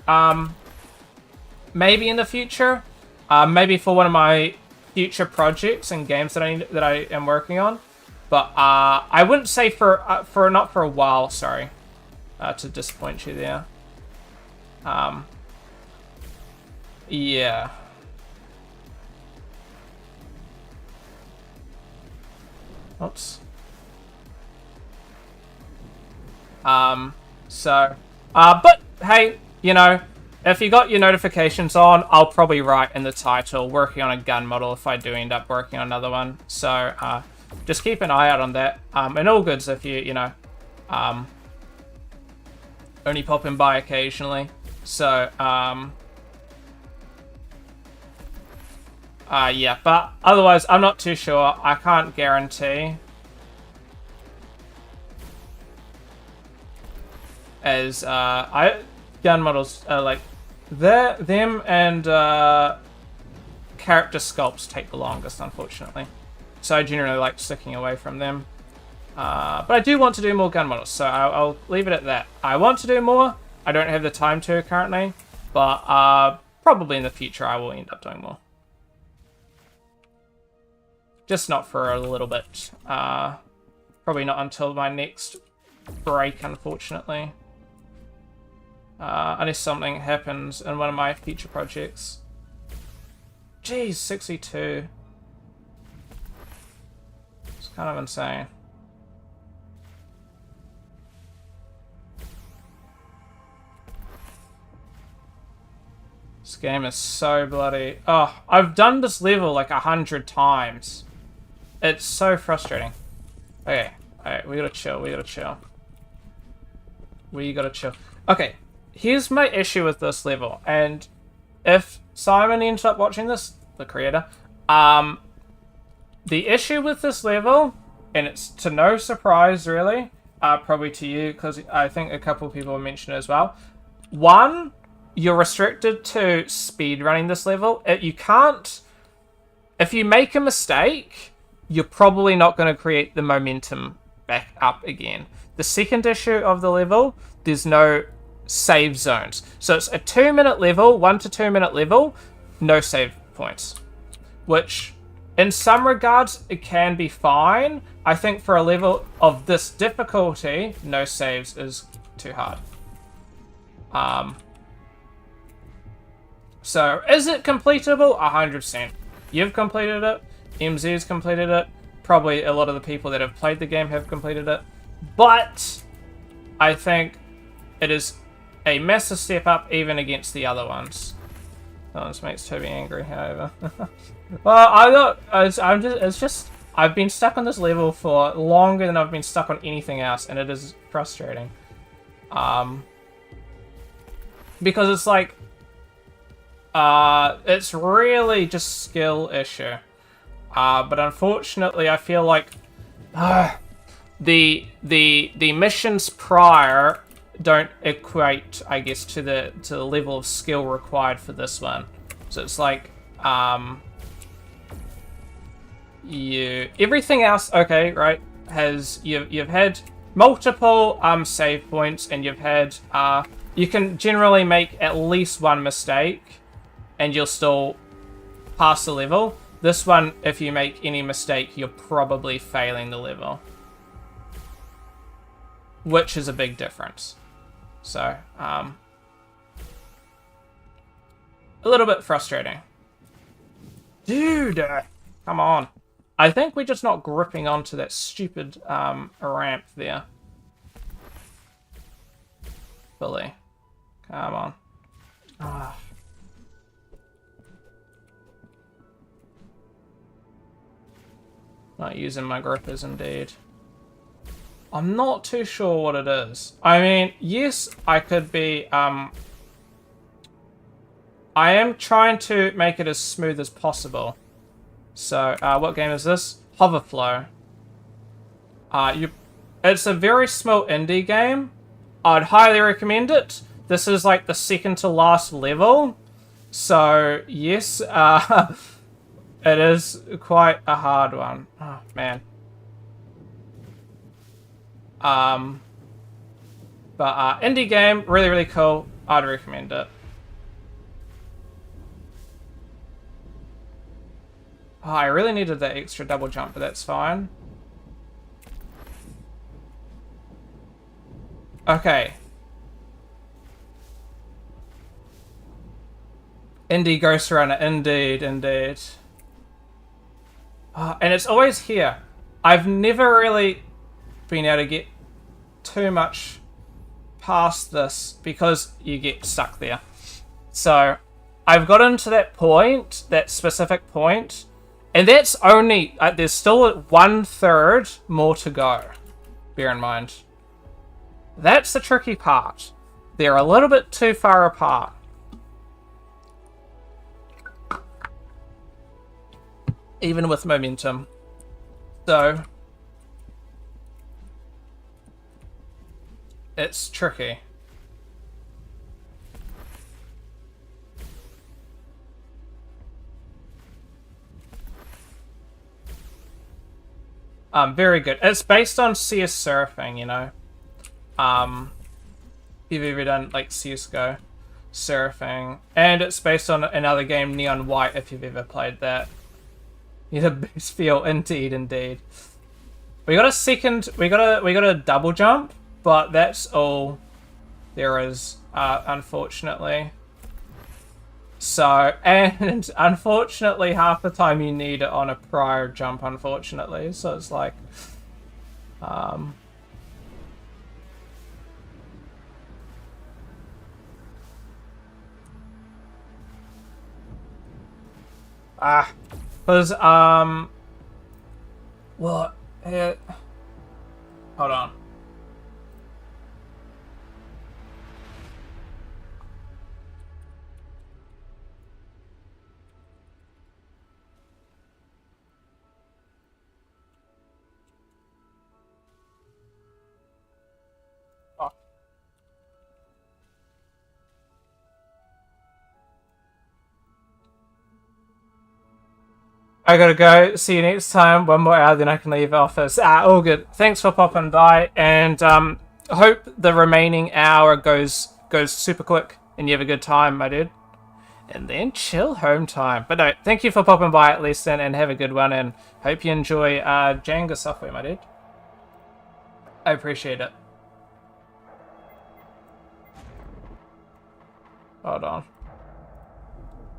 maybe in the future. Maybe for one of my future projects and games that I am working on. But, I wouldn't say not for a while, sorry. To disappoint you there. Yeah. Oops. But hey, you know, if you got your notifications on, I'll probably write in the title, working on a gun model if I do end up working on another one. So, just keep an eye out on that. And all goods if you know, only popping by occasionally. So, yeah, but otherwise, I'm not too sure. I can't guarantee. As, gun models, like, them and, character sculpts take the longest, unfortunately. So I generally like sticking away from them. But I do want to do more gun models, so I'll leave it at that. I want to do more. I don't have the time to currently, but, probably in the future I will end up doing more. Just not for a little bit. Probably not until my next break, unfortunately. Unless something happens in one of my future projects. Jeez, 62. It's kind of insane. This game is so bloody... Oh, I've done this level like 100 times. It's so frustrating. Okay, alright, we gotta chill, we gotta chill. We gotta chill. Okay, here's my issue with this level, and if Simon ends up watching this, the creator, the issue with this level, and it's to no surprise really, probably to you, because I think a couple of people mentioned it as well. One, you're restricted to speedrunning this level. You can't... If you make a mistake, you're probably not going to create the momentum back up again. The second issue of the level, there's no save zones. So it's a 2-minute level, 1 to 2 minute level, no save points. Which, in some regards, it can be fine. I think for a level of this difficulty, no saves is too hard. So, is it completable? 100%. You've completed it. MZ's completed it. Probably a lot of the people that have played the game have completed it. But I think it is a massive step up even against the other ones. Oh, this makes Toby angry, however. Well, I've been stuck on this level for longer than I've been stuck on anything else, and it is frustrating. Because it's like, it's really just skill issue. But unfortunately, I feel like the missions prior don't equate, I guess, to the level of skill required for this one. So it's like everything else, okay, right? You've had multiple save points, and you've had you can generally make at least one mistake, and you'll still pass the level. This one, if you make any mistake, you're probably failing the level. Which is a big difference. So, a little bit frustrating. Dude, come on. I think we're just not gripping onto that stupid ramp there. Fully. Come on. Ah. Not using my grippers, indeed. I'm not too sure what it is. I mean, yes, I could be... I am trying to make it as smooth as possible. So, what game is this? Hoverflow. It's a very small indie game. I'd highly recommend it. This is like the second to last level. So, yes, it is quite a hard one. Oh, man. But indie game, really, really cool. I'd recommend it. Oh, I really needed that extra double jump, but that's fine. Okay. Indie Ghost Runner, indeed, indeed. And it's always here. I've never really been able to get too much past this because you get stuck there. So I've gotten to that point, that specific point, and that's only, there's still 1/3 more to go. Bear in mind. That's the tricky part. They're a little bit too far apart. Even with momentum. So it's tricky. Very good. It's based on CS surfing, you know. If you've ever done like CSGO surfing, and it's based on another game, Neon White, if you've ever played that. You're the best feel, indeed, indeed. We got a second. We got a double jump, but that's all there is, unfortunately. So, and unfortunately, half the time you need it on a prior jump. Unfortunately, so it's like, because what? Hold on. Oh. I gotta go. See you next time. One more hour, then I can leave office. All good. Thanks for popping by, and hope the remaining hour goes super quick, and you have a good time, my dude. And then chill home time. But no, thank you for popping by at least, and have a good one, and hope you enjoy Jenga software, my dude. I appreciate it. Hold on.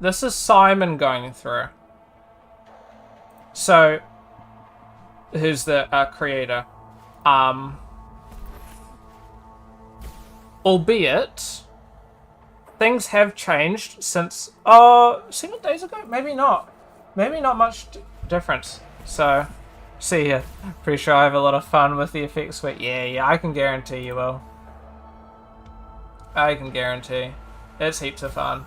This is Simon going through. So, who's the creator? Albeit, things have changed since 7 days ago. Maybe not. Maybe not much difference. So, see ya. Pretty sure I have a lot of fun with the effects suite. Yeah, I can guarantee you will. I can guarantee. It's heaps of fun.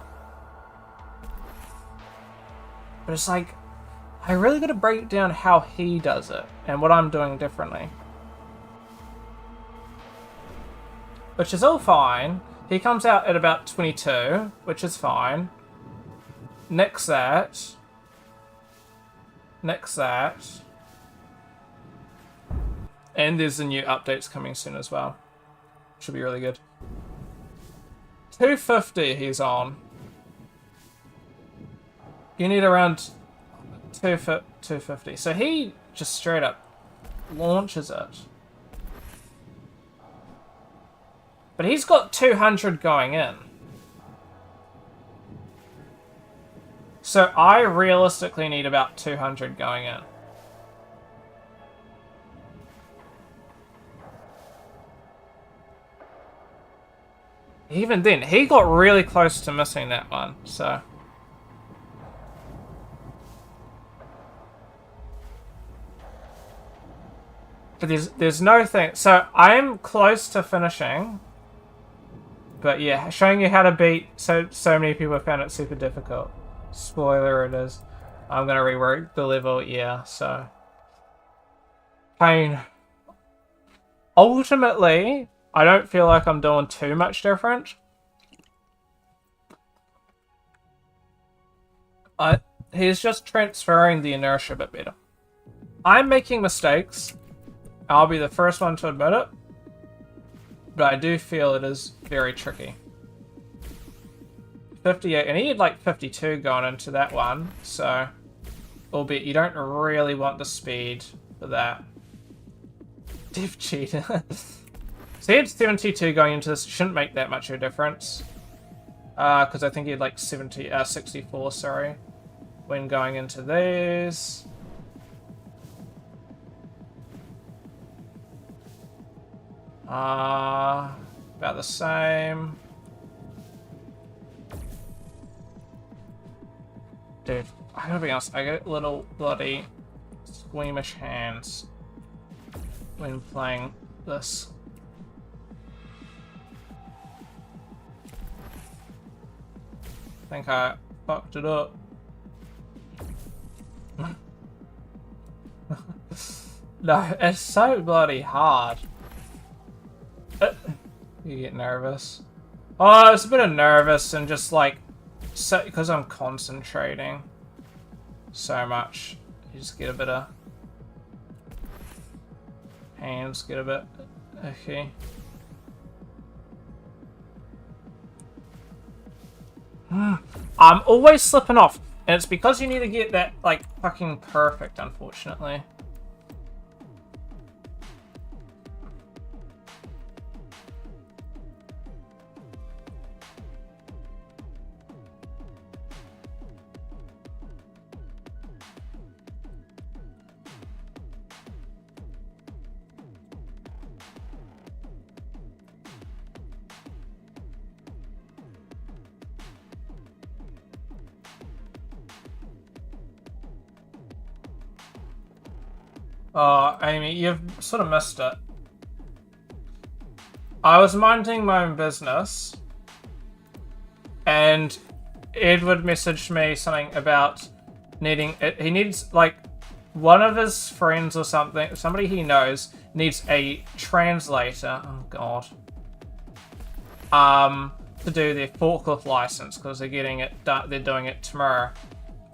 But it's like, I really got to break down how he does it and what I'm doing differently. Which is all fine. He comes out at about 22, which is fine. Nix that. Nix that. And there's the new updates coming soon as well. Should be really good. 250 he's on. You need around 250. So he just straight up launches it. But he's got 200 going in. So I realistically need about 200 going in. Even then, he got really close to missing that one, so... But there's no thing. So I am close to finishing. But yeah, showing you how to beat so many people have found it super difficult. Spoiler it is. I'm gonna rework the level, yeah, so. Pain. Ultimately, I don't feel like I'm doing too much different. He's just transferring the inertia a bit better. I'm making mistakes. I'll be the first one to admit it, but I do feel it is very tricky. 58, and he had like 52 going into that one, so, albeit you don't really want the speed for that. Dev cheater. So he had 72 going into this, shouldn't make that much of a difference. Because I think he had like 64, sorry, when going into these. About the same. Dude, I gotta be honest, I get little bloody squeamish hands when playing this. I think I fucked it up. No, it's so bloody hard. You get nervous. Oh, it's a bit of nervous and just like, so because I'm concentrating so much, you just get a bit of hands get a bit icky. I'm always slipping off. And it's because you need to get that, like, fucking perfect, unfortunately. Oh, Amy, you've sort of missed it. I was minding my own business, and Edward messaged me something about needing it. He needs, like, one of his friends or something, somebody he knows, needs a translator. Oh, God. To do their forklift license, because they're getting it done, they're doing it tomorrow.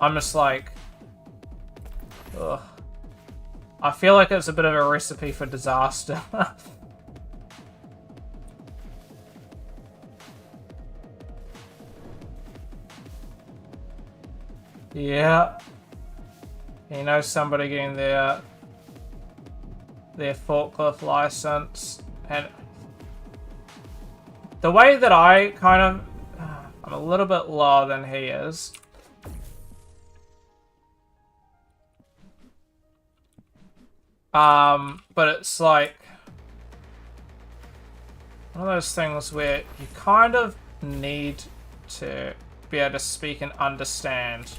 I'm just like, ugh. I feel like it's a bit of a recipe for disaster. Yeah. He knows somebody getting their forklift license, and the way that I kind of, I'm a little bit lower than he is. But it's like one of those things where you kind of need to be able to speak and understand.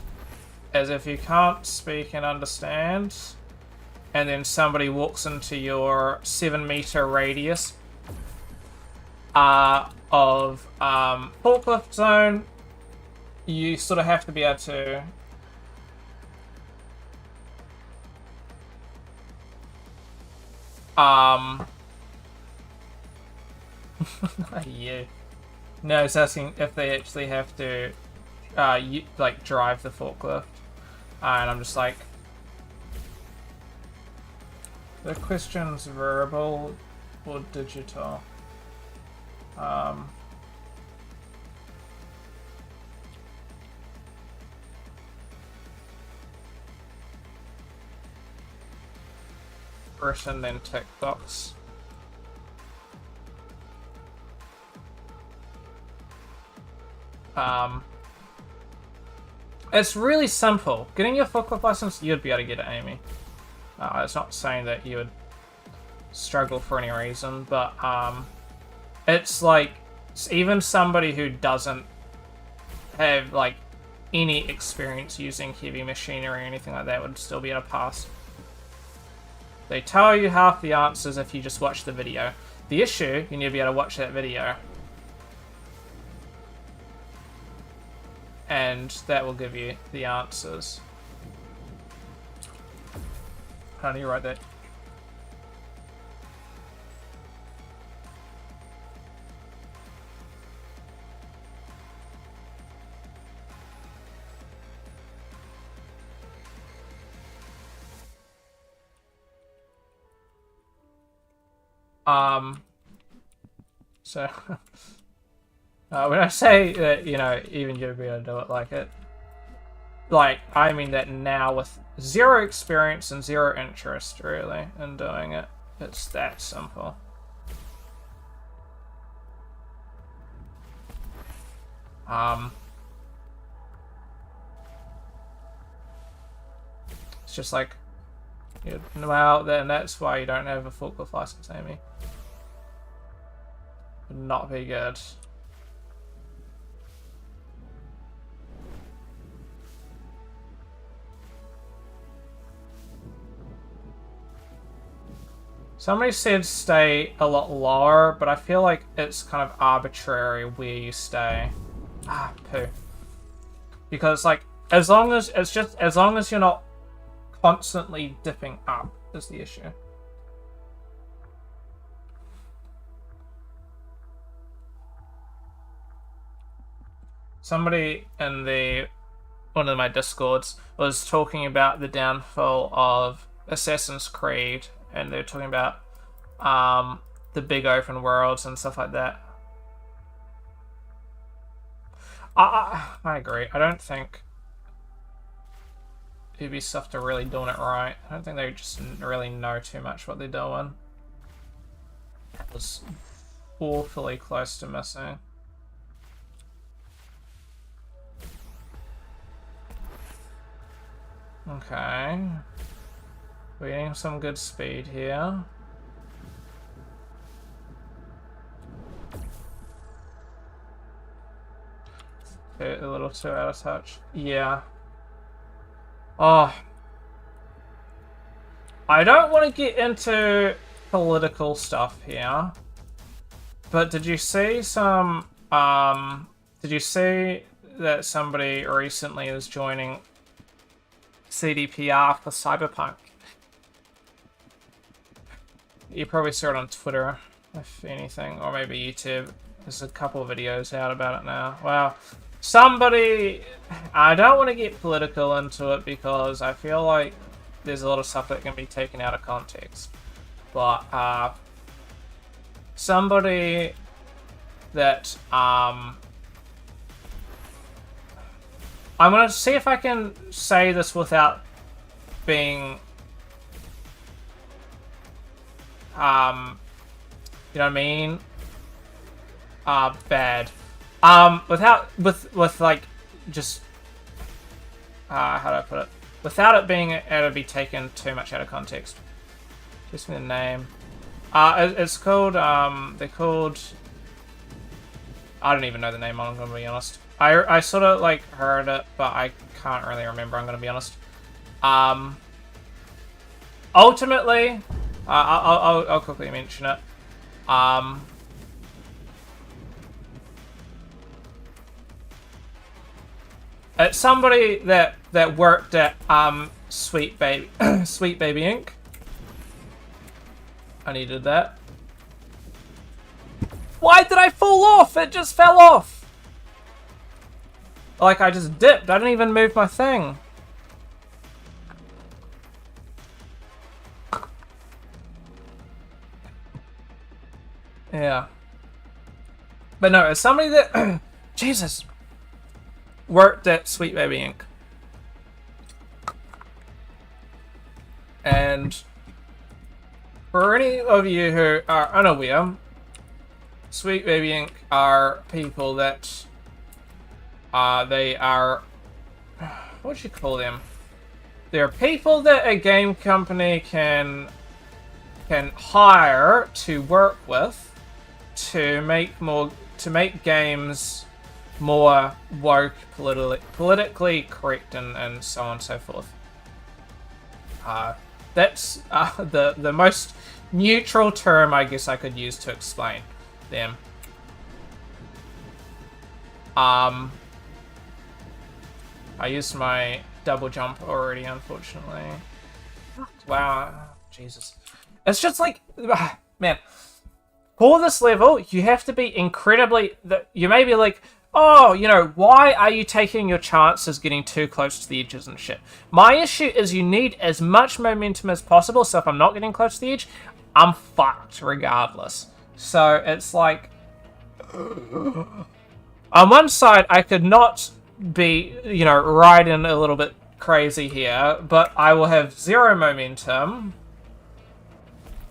As if you can't speak and understand, and then somebody walks into your 7-meter radius of forklift zone, you sort of have to be able to yeah. No, it's asking if they actually have to like drive the forklift, and I'm just like, the question's verbal or digital. Written then tick box. It's really simple. Getting your forklift license, you'd be able to get it, Amy. It's not saying that you would struggle for any reason, but it's like, even somebody who doesn't have like any experience using heavy machinery or anything like that would still be able to pass. They tell you half the answers if you just watch the video. The issue, you need to be able to watch that video. And that will give you the answers. How do you write that? So when I say that, you know, even you'll be able to do it like it, like, I mean that now with zero experience and zero interest, really, in doing it. It's that simple. It's just like, well, then that's why you don't have a forklift license, Amy. Would not be good. Somebody said stay a lot lower, but I feel like it's kind of arbitrary where you stay. Ah, poo. Because, like, as long as you're not constantly dipping up is the issue. Somebody in one of my Discords was talking about the downfall of Assassin's Creed, and they're talking about the big open worlds and stuff like that. I agree. I don't think Ubisoft are really doing it right. I don't think they just really know too much what they're doing. That was awfully close to missing. Okay. We're getting some good speed here. A little too out of touch. Yeah. Oh. I don't want to get into political stuff here. But did you see some, did you see that somebody recently is joining CDPR for Cyberpunk? You probably saw it on Twitter, if anything, or maybe YouTube. There's a couple of videos out about it now. Wow. Somebody... I don't want to get political into it because I feel like there's a lot of stuff that can be taken out of context. But, somebody that, I'm gonna see if I can say this without being, you know what I mean? Bad. With like, just, how do I put it? Without it being able to be taken too much out of context. Just the name. It's called, they're called, I don't even know the name, I'm gonna be honest. I sort of, like, heard it, but I can't really remember, I'm gonna be honest. Ultimately, I'll quickly mention it. It's somebody that worked at, Sweet Baby Inc. I needed that. Why did I fall off? It just fell off. Like, I just dipped. I didn't even move my thing. Yeah. But no, it's somebody that... Jesus. Worked at Sweet Baby Inc. And... for any of you who are unaware, Sweet Baby Inc. are people that, they are, what do you call them? They're people that a game company can hire to work with to make games more woke, politically correct, and so on and so forth. That's the most neutral term I guess I could use to explain them. I used my double jump already, unfortunately. Wow, Jesus. It's just like, man, for this level, you have to be incredibly, you may be like, oh, you know, why are you taking your chances getting too close to the edges and shit? My issue is you need as much momentum as possible, so if I'm not getting close to the edge, I'm fucked regardless. So it's like, on one side, I could not be, you know, riding a little bit crazy here, but I will have zero momentum.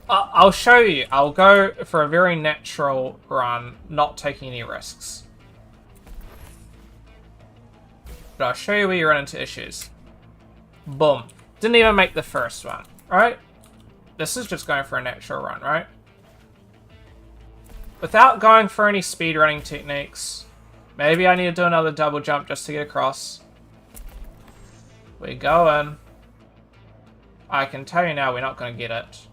I'll show you. I'll go for a very natural run, not taking any risks. But I'll show you where you run into issues. Boom. Didn't even make the first one, right? This is just going for a natural run, right? Without going for any speedrunning techniques. Maybe I need to do another double jump just to get across. We're going. I can tell you now we're not going to get it.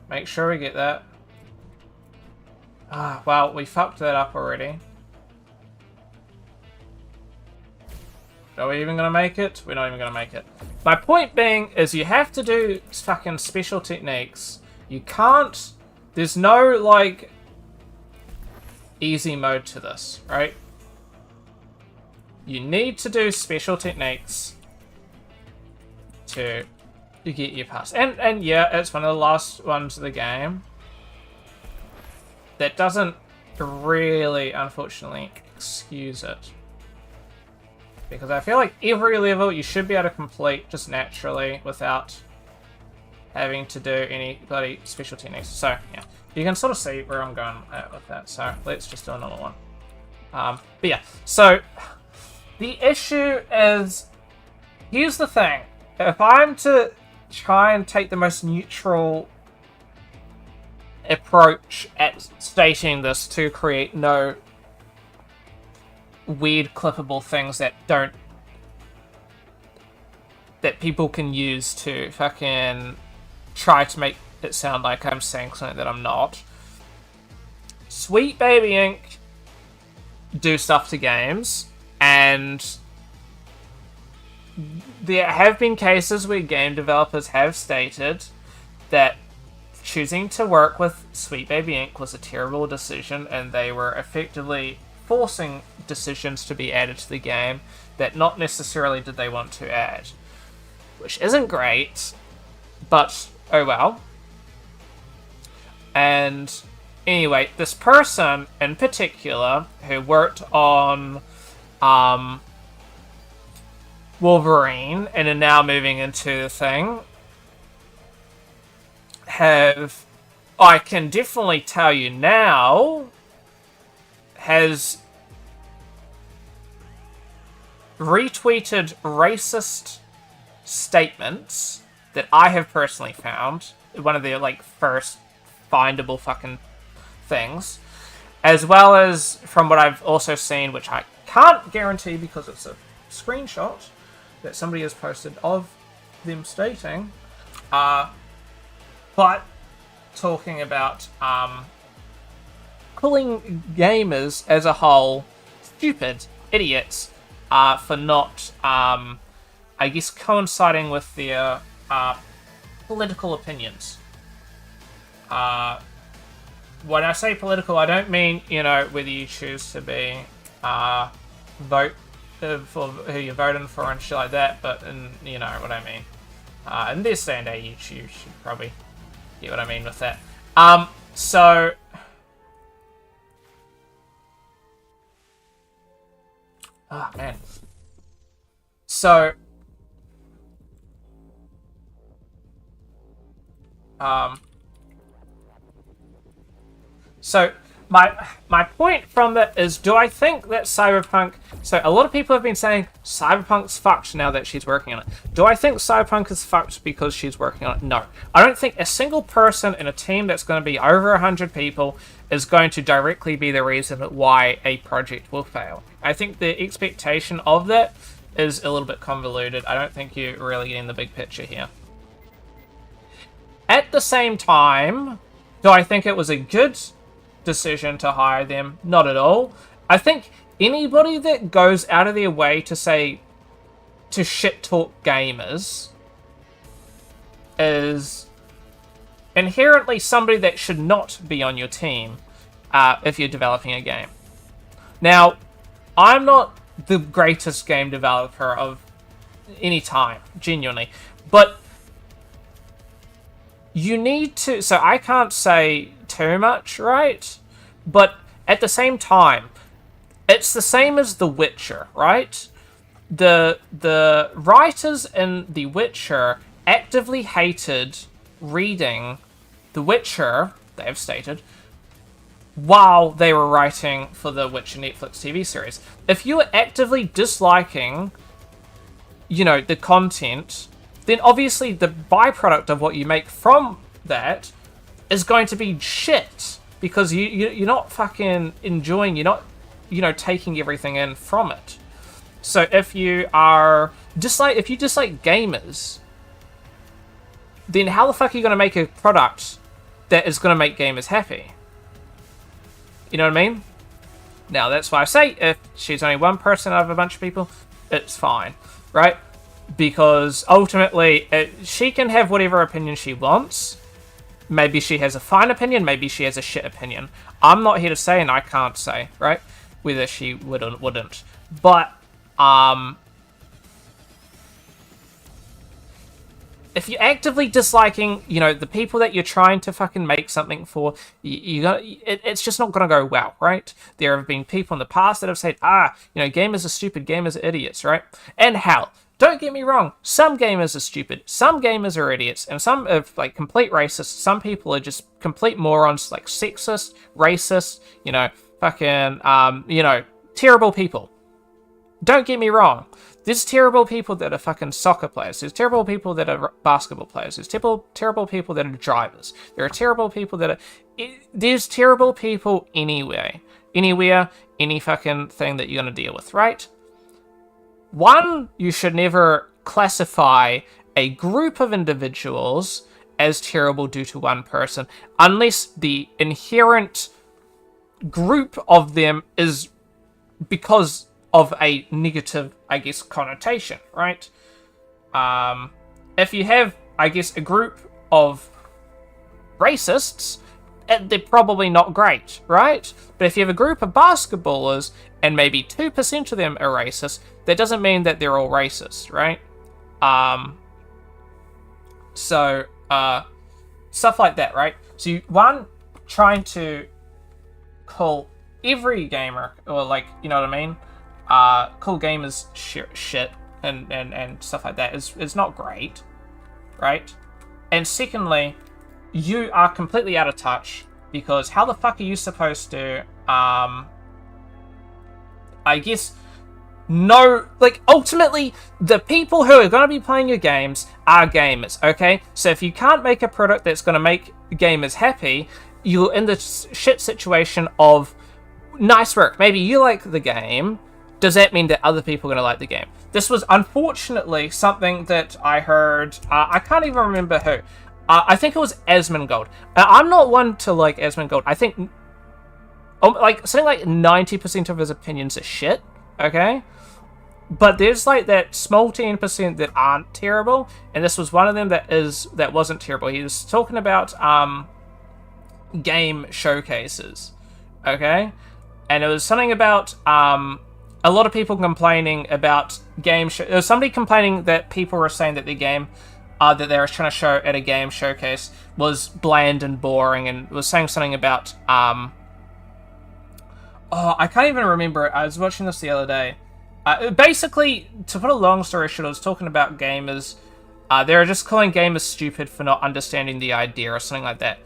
Make sure we get that. Ah, well, we fucked that up already. Are we even going to make it? We're not even going to make it. My point being is you have to do fucking special techniques. You can't... There's no, like, easy mode to this, right? You need to do special techniques to get you past. And yeah, it's one of the last ones of the game. That doesn't really, unfortunately, excuse it. Because I feel like every level you should be able to complete just naturally without having to do any bloody special techniques. So, yeah. You can sort of see where I'm going with that. So, let's just do another one. But yeah. So, the issue is... Here's the thing. If I'm to try and take the most neutral approach at stating this to create no weird clippable things that people can use to fucking try to make it sound like I'm saying something that I'm not. Sweet Baby Inc. do stuff to games, and there have been cases where game developers have stated that choosing to work with Sweet Baby Inc. was a terrible decision, and they were effectively forcing decisions to be added to the game that not necessarily did they want to add. Which isn't great, but oh well. And anyway, this person in particular who worked on Wolverine and are now moving into the thing I can definitely tell you now, has retweeted racist statements that I have personally found, one of the like first findable fucking things, as well as from what I've also seen, which I can't guarantee because it's a screenshot that somebody has posted of them stating, but talking about calling gamers as a whole stupid idiots for not, I guess, coinciding with their political opinions. When I say political, I don't mean, whether you choose to be vote for who you're voting for and shit like that, but you know what I mean. In this day and age, you should probably get what I mean with that. So... Oh, man. So... So, my point from that is, do I think that Cyberpunk... So, a lot of people have been saying, Cyberpunk's fucked now that she's working on it. Do I think Cyberpunk is fucked because she's working on it? No. I don't think a single person in a team that's going to be over 100 people is going to directly be the reason why a project will fail. I think the expectation of that is a little bit convoluted. I don't think you're really getting the big picture here. At the same time, do I think it was a good decision to hire them? Not at all. I think anybody that goes out of their way to say, to shit talk gamers is inherently somebody that should not be on your team if you're developing a game. Now, I'm not the greatest game developer of any time, genuinely, but you need to... So I can't say too much, right? But at the same time, it's the same as The Witcher, right? The writers in The Witcher actively hated reading The Witcher, they have stated, while they were writing for the Witcher Netflix TV series. If you are actively disliking, the content, then obviously the byproduct of what you make from that is going to be shit, because you're not fucking enjoying, you're not, taking everything in from it. So if you dislike gamers, then how the fuck are you going to make a product that is going to make gamers happy? You know what I mean? Now, that's why I say, if she's only one person out of a bunch of people, it's fine, right? Because ultimately, she can have whatever opinion she wants. Maybe she has a fine opinion, maybe she has a shit opinion. I'm not here to say, and I can't say, right, whether she would or wouldn't. But, if you're actively disliking, the people that you're trying to fucking make something for, it's just not gonna go well, right? There have been people in the past that have said, gamers are stupid, gamers are idiots, right? And hell, don't get me wrong, some gamers are stupid, some gamers are idiots, and some are like complete racists. Some people are just complete morons, like sexist, racist, terrible people. Don't get me wrong. There's terrible people that are fucking soccer players. There's terrible people that are basketball players. There's terrible people that are drivers. There are terrible people that are... There's terrible people anywhere, any fucking thing that you're going to deal with, right? One, you should never classify a group of individuals as terrible due to one person, unless the inherent group of them is because of a negative, I guess, connotation, right? If you have, I guess, a group of racists, they're probably not great, right? But if you have a group of basketballers and maybe 2% of them are racist, that doesn't mean that they're all racist, right? Stuff like that, right? So trying to call every gamer, or you know what I mean? Call gamers shit and stuff like that is not great, right? And secondly, you are completely out of touch, because how the fuck are you supposed to, I guess, ultimately, the people who are going to be playing your games are gamers, okay? So if you can't make a product that's going to make gamers happy, you're in the shit situation of, nice work, maybe you like the game, does that mean that other people are going to like the game? This was unfortunately something that I heard, I can't even remember who. I think it was Asmongold. I'm not one to like Asmongold. I think something like 90% of his opinions are shit, okay? But there's that small 10% that aren't terrible, and this was one of them that wasn't terrible. He was talking about game showcases, okay? And it was something about a lot of people complaining about game there was somebody complaining that people were saying that the game that they were trying to show at a game showcase was bland and boring, and was saying something about I can't even remember. I was watching this the other day. Basically, to put a long story short, I was talking about gamers. They were just calling gamers stupid for not understanding the idea or something like that.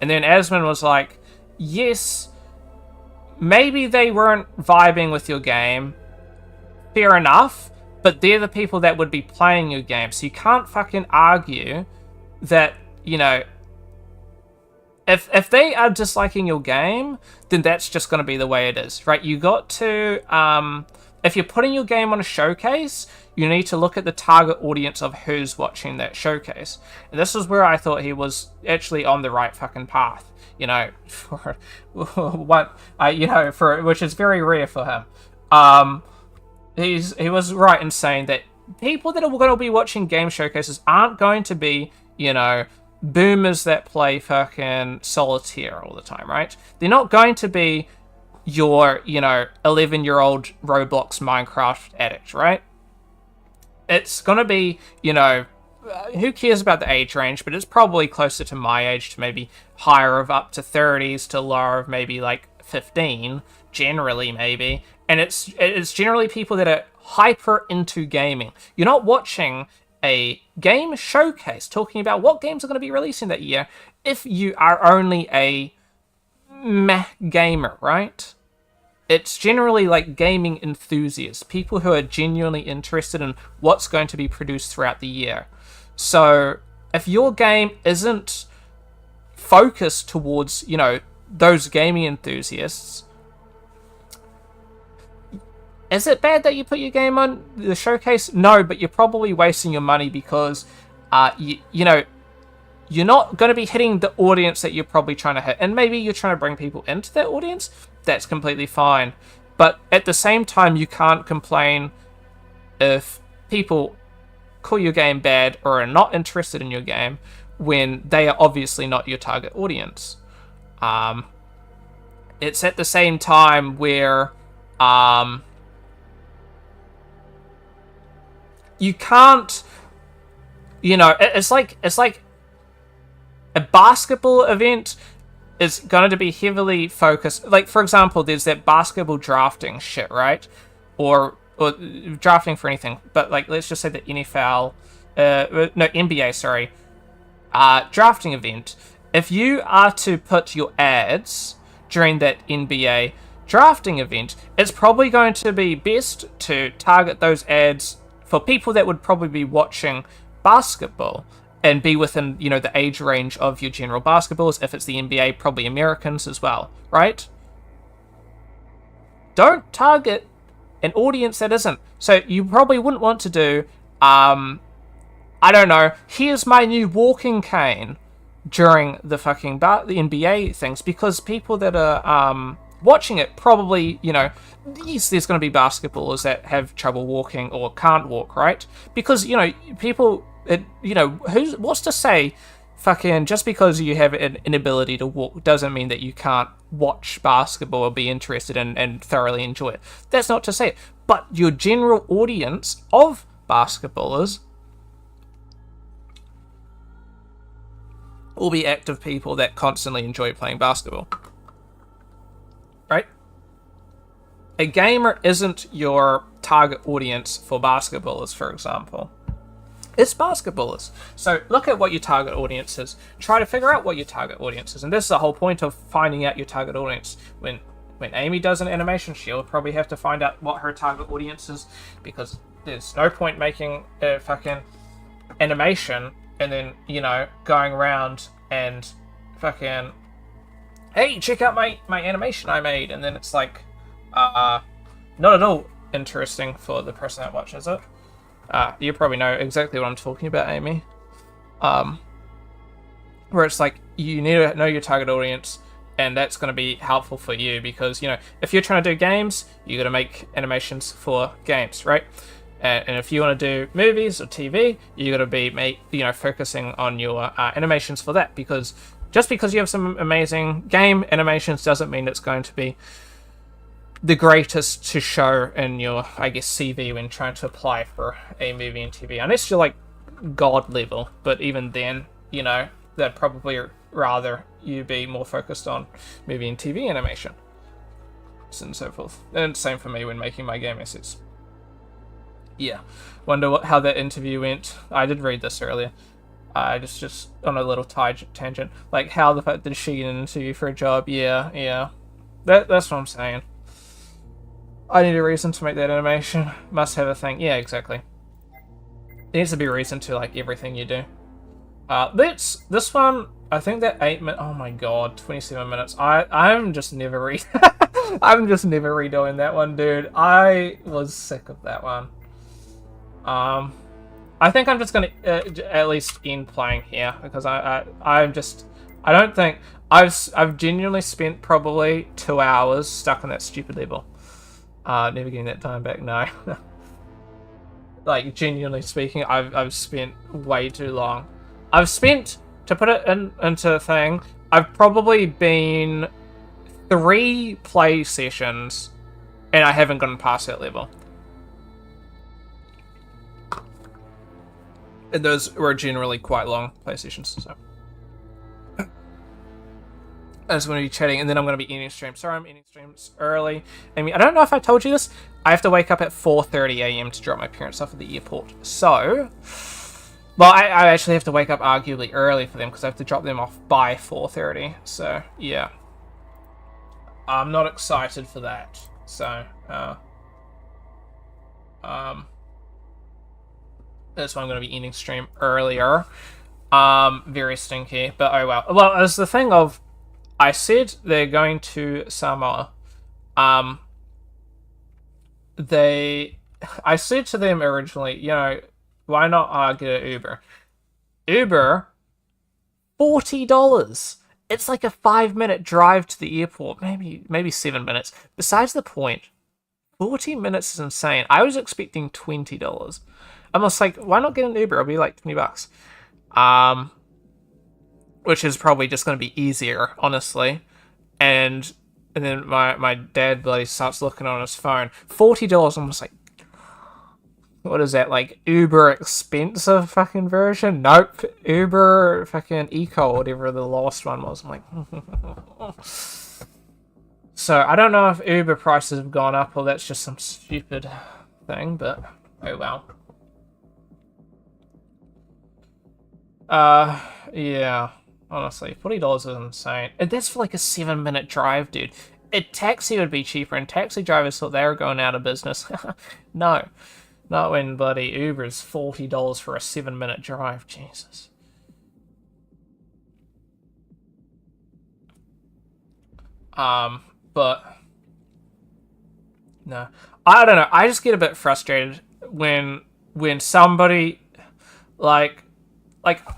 And then Asmon was like, yes, maybe they weren't vibing with your game. Fair enough. But they're the people that would be playing your game. So you can't fucking argue that, if they are disliking your game, then that's just going to be the way it is, right? You got to, if you're putting your game on a showcase, you need to look at the target audience of who's watching that showcase. And this is where I thought he was actually on the right fucking path, for what, which is very rare for him. He was right in saying that people that are going to be watching game showcases aren't going to be, boomers that play fucking solitaire all the time, right? They're not going to be your, 11-year-old Roblox Minecraft addict, right? It's going to be, who cares about the age range, but it's probably closer to my age, to maybe higher of up to 30s to lower of maybe 15, generally maybe. And it's generally people that are hyper into gaming. You're not watching a game showcase talking about what games are going to be releasing that year if you are only a meh gamer, right? It's generally gaming enthusiasts, people who are genuinely interested in what's going to be produced throughout the year. So if your game isn't focused towards, those gaming enthusiasts, is it bad that you put your game on the showcase? No, but you're probably wasting your money because, you're not going to be hitting the audience that you're probably trying to hit. And maybe you're trying to bring people into that audience. That's completely fine. But at the same time, you can't complain if people call your game bad or are not interested in your game when they are obviously not your target audience. It's at the same time where... you can't it's like a basketball event is going to be heavily focused. Like, for example, there's that basketball drafting shit, right? Or drafting for anything. But, like, let's just say the NFL, no, NBA, sorry, drafting event. If you are to put your ads during that NBA drafting event, it's probably going to be best to target those ads for people that would probably be watching basketball and be within, the age range of your general basketballs. If it's the NBA, probably Americans as well, right? Don't target an audience that isn't. So you probably wouldn't want to do, I don't know, here's my new walking cane during the fucking the NBA things, because people that are watching it probably, yes, there's going to be basketballers that have trouble walking or can't walk, right? Because, people, what's to say fucking just because you have an inability to walk doesn't mean that you can't watch basketball or be interested in and thoroughly enjoy it. That's not to say it. But your general audience of basketballers will be active people that constantly enjoy playing basketball. Right? A gamer isn't your target audience for basketballers, for example. It's basketballers. So look at what your target audience is. Try to figure out what your target audience is. And this is the whole point of finding out your target audience. When Amy does an animation, she'll probably have to find out what her target audience is, because there's no point making a fucking animation and then, going around and fucking, hey, check out my animation I made. And then it's like, not at all interesting for the person that watches it. You probably know exactly what I'm talking about, Amy. Where it's like, you need to know your target audience, and that's going to be helpful for you, because, if you're trying to do games, you got to make animations for games, right? And if you want to do movies or TV, you got to be, focusing on your animations for that, because just because you have some amazing game animations doesn't mean it's going to be the greatest to show in your, I guess, CV when trying to apply for a movie and TV. Unless you're like God level, but even then, they'd probably rather you be more focused on movie and TV animation, and so forth. And same for me when making my game assets. Yeah, wonder how that interview went. I did read this earlier. Just on a little tangent, like how the fact did she get an interview for a job? Yeah. That's what I'm saying. I need a reason to make that animation. Must have a thing. Yeah, exactly. There needs to be a reason to like everything you do. This one. I think that 8 minutes. Oh my god, 27 minutes. I'm just never I'm just never redoing that one, dude. I was sick of that one. I think I'm just gonna at least end playing here, because I'm just, I don't think I've genuinely spent probably 2 hours stuck on that stupid level. Never getting that time back. No. Like, genuinely speaking, I've spent way too long. I've spent, to put it into a thing, I've probably been 3 play sessions and I haven't gotten past that level. And those were generally quite long play sessions, so. I just want to be chatting, and then I'm going to be ending stream. Sorry, I'm ending streams early. I mean, I don't know if I told you this. I have to wake up at 4:30 a.m. to drop my parents off at the airport. So, well, I actually have to wake up arguably early for them, because I have to drop them off by 4:30. So, yeah. I'm not excited for that. So, that's why I'm going to be ending stream earlier. Very stinky, but oh well. Well, it's the thing of, I said they're going to Samoa. I said to them originally, why not get an Uber? Uber, $40. It's like a 5-minute drive to the airport, maybe 7 minutes. Besides the point, 40 minutes is insane. I was expecting $20. I'm just like, why not get an Uber? It'll be like $20. Which is probably just going to be easier, honestly. And then my dad bloody starts looking on his phone. $40, I'm just like, what is that, like Uber expensive fucking version? Nope. Uber fucking Eco, whatever the last one was. I'm like, so I don't know if Uber prices have gone up or that's just some stupid thing, but oh well. Yeah. Honestly, $40 is insane. And that's for like a 7-minute drive, dude. A taxi would be cheaper, and taxi drivers thought they were going out of business. No. Not when bloody Uber's $40 for a 7-minute drive. Jesus. But no. I don't know. I just get a bit frustrated when somebody like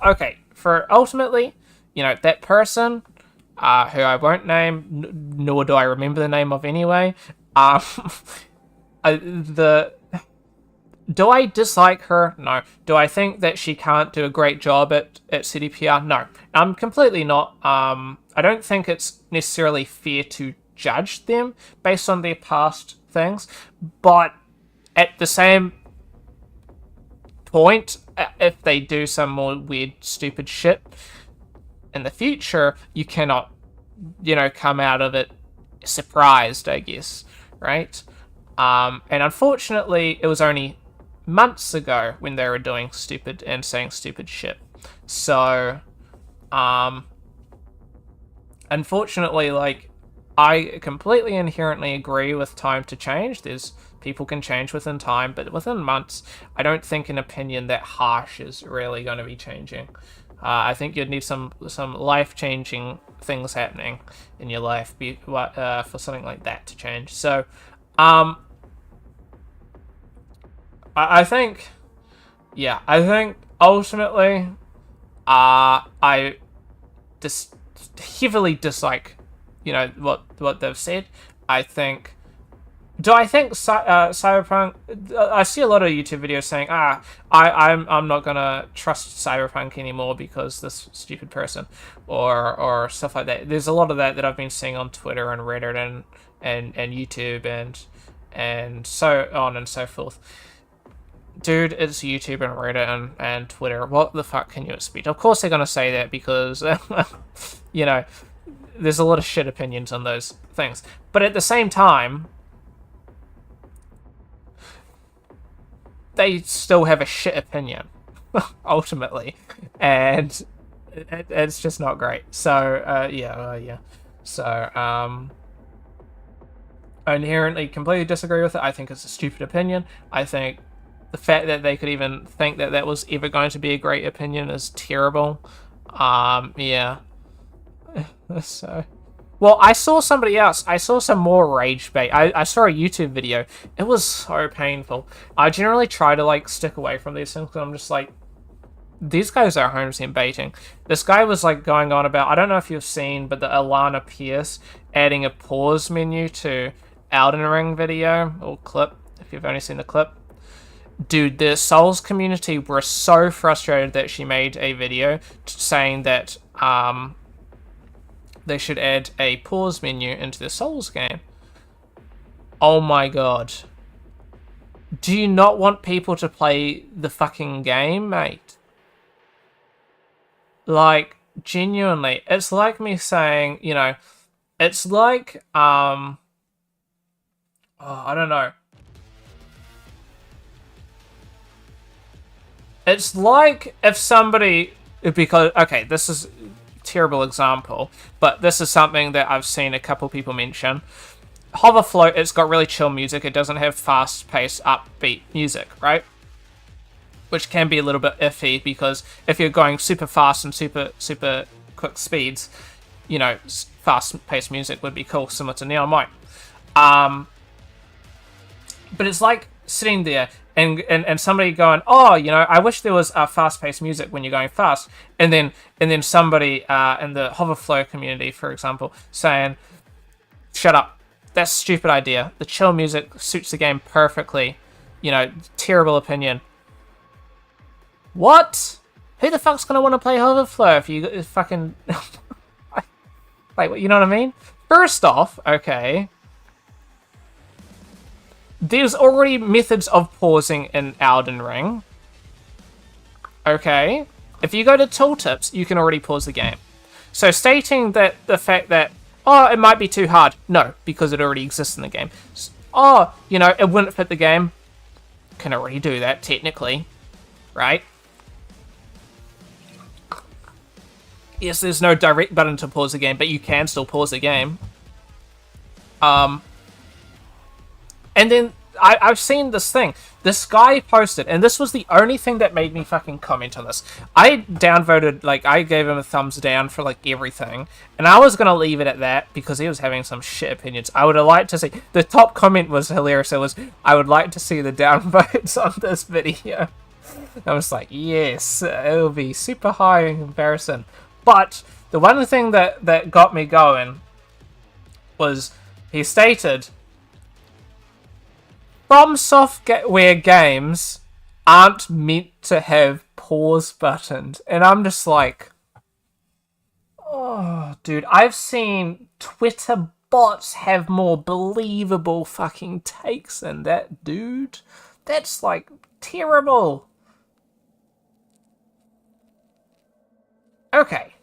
okay, for ultimately, that person who I won't name, nor do I remember the name of anyway. Do I dislike her? No. Do I think that she can't do a great job at CDPR? No. I'm completely not. I don't think it's necessarily fair to judge them based on their past things, but at the same point, if they do some more weird, stupid shit in the future, you cannot, come out of it surprised, I guess, right? And unfortunately, it was only months ago when they were doing stupid and saying stupid shit. So, unfortunately, like, I completely inherently agree with time to change. People can change within time, but within months, I don't think an opinion that harsh is really going to be changing. I think you'd need some life-changing things happening in your life for something like that to change. So, I think ultimately, I just heavily dislike, what they've said. I think Cyberpunk? I see a lot of YouTube videos saying, I'm not gonna trust Cyberpunk anymore because this stupid person, or stuff like that. There's a lot of that I've been seeing on Twitter and Reddit and YouTube and so on and so forth. Dude, it's YouTube and Reddit and Twitter. What the fuck can you expect? Of course they're gonna say that because, there's a lot of shit opinions on those things. But at the same time, they still have a shit opinion, ultimately, and it's just not great. So, yeah. So, I inherently completely disagree with it. I think it's a stupid opinion. I think the fact that they could even think that was ever going to be a great opinion is terrible. Yeah. So, well, I saw somebody else. I saw some more rage bait. I saw a YouTube video. It was so painful. I generally try to, like, stick away from these things because I'm just like, these guys are 100% baiting. This guy was, like, going on about, I don't know if you've seen, but the Alana Pierce adding a pause menu to Elden Ring video or clip, if you've only seen the clip. Dude, the Souls community were so frustrated that she made a video saying that, they should add a pause menu into the Souls game. Oh my god. Do you not want people to play the fucking game, mate? Like, genuinely. It's like me saying, it's like, I don't know. It's like if somebody, because, okay, this is terrible example, but this is something that I've seen a couple people mention. Hoverflow, it's got really chill music. It doesn't have fast-paced, upbeat music, right? Which can be a little bit iffy because if you're going super fast and super quick speeds, fast-paced music would be cool, similar to Neon White. But it's like sitting there and somebody going, I wish there was fast-paced music when you're going fast, and then somebody in the Hoverflow community, for example, saying, shut up, that's a stupid idea, the chill music suits the game perfectly, terrible opinion. What? Who the fuck's gonna want to play Hoverflow if you fucking like, you know what I mean? First off, okay, there's already methods of pausing in Elden Ring. Okay? If you go to tooltips, you can already pause the game. So stating that the fact that, oh, it might be too hard. No, because it already exists in the game. Oh, you know, it wouldn't fit the game. Can already do that, technically. Right? Yes, there's no direct button to pause the game, but you can still pause the game. And then I've seen this thing. This guy posted, and this was the only thing that made me fucking comment on this. I downvoted, like, I gave him a thumbs down for, like, everything. And I was going to leave it at that because he was having some shit opinions. I would have liked to see... The top comment was hilarious. It was, I would like to see the downvotes on this video. I was like, yes, it'll be super high in comparison. But the one thing that got me going was he stated... From software games aren't meant to have pause buttons. And I'm just like, oh, dude, I've seen Twitter bots have more believable fucking takes than that, dude. That's, like, terrible. Okay.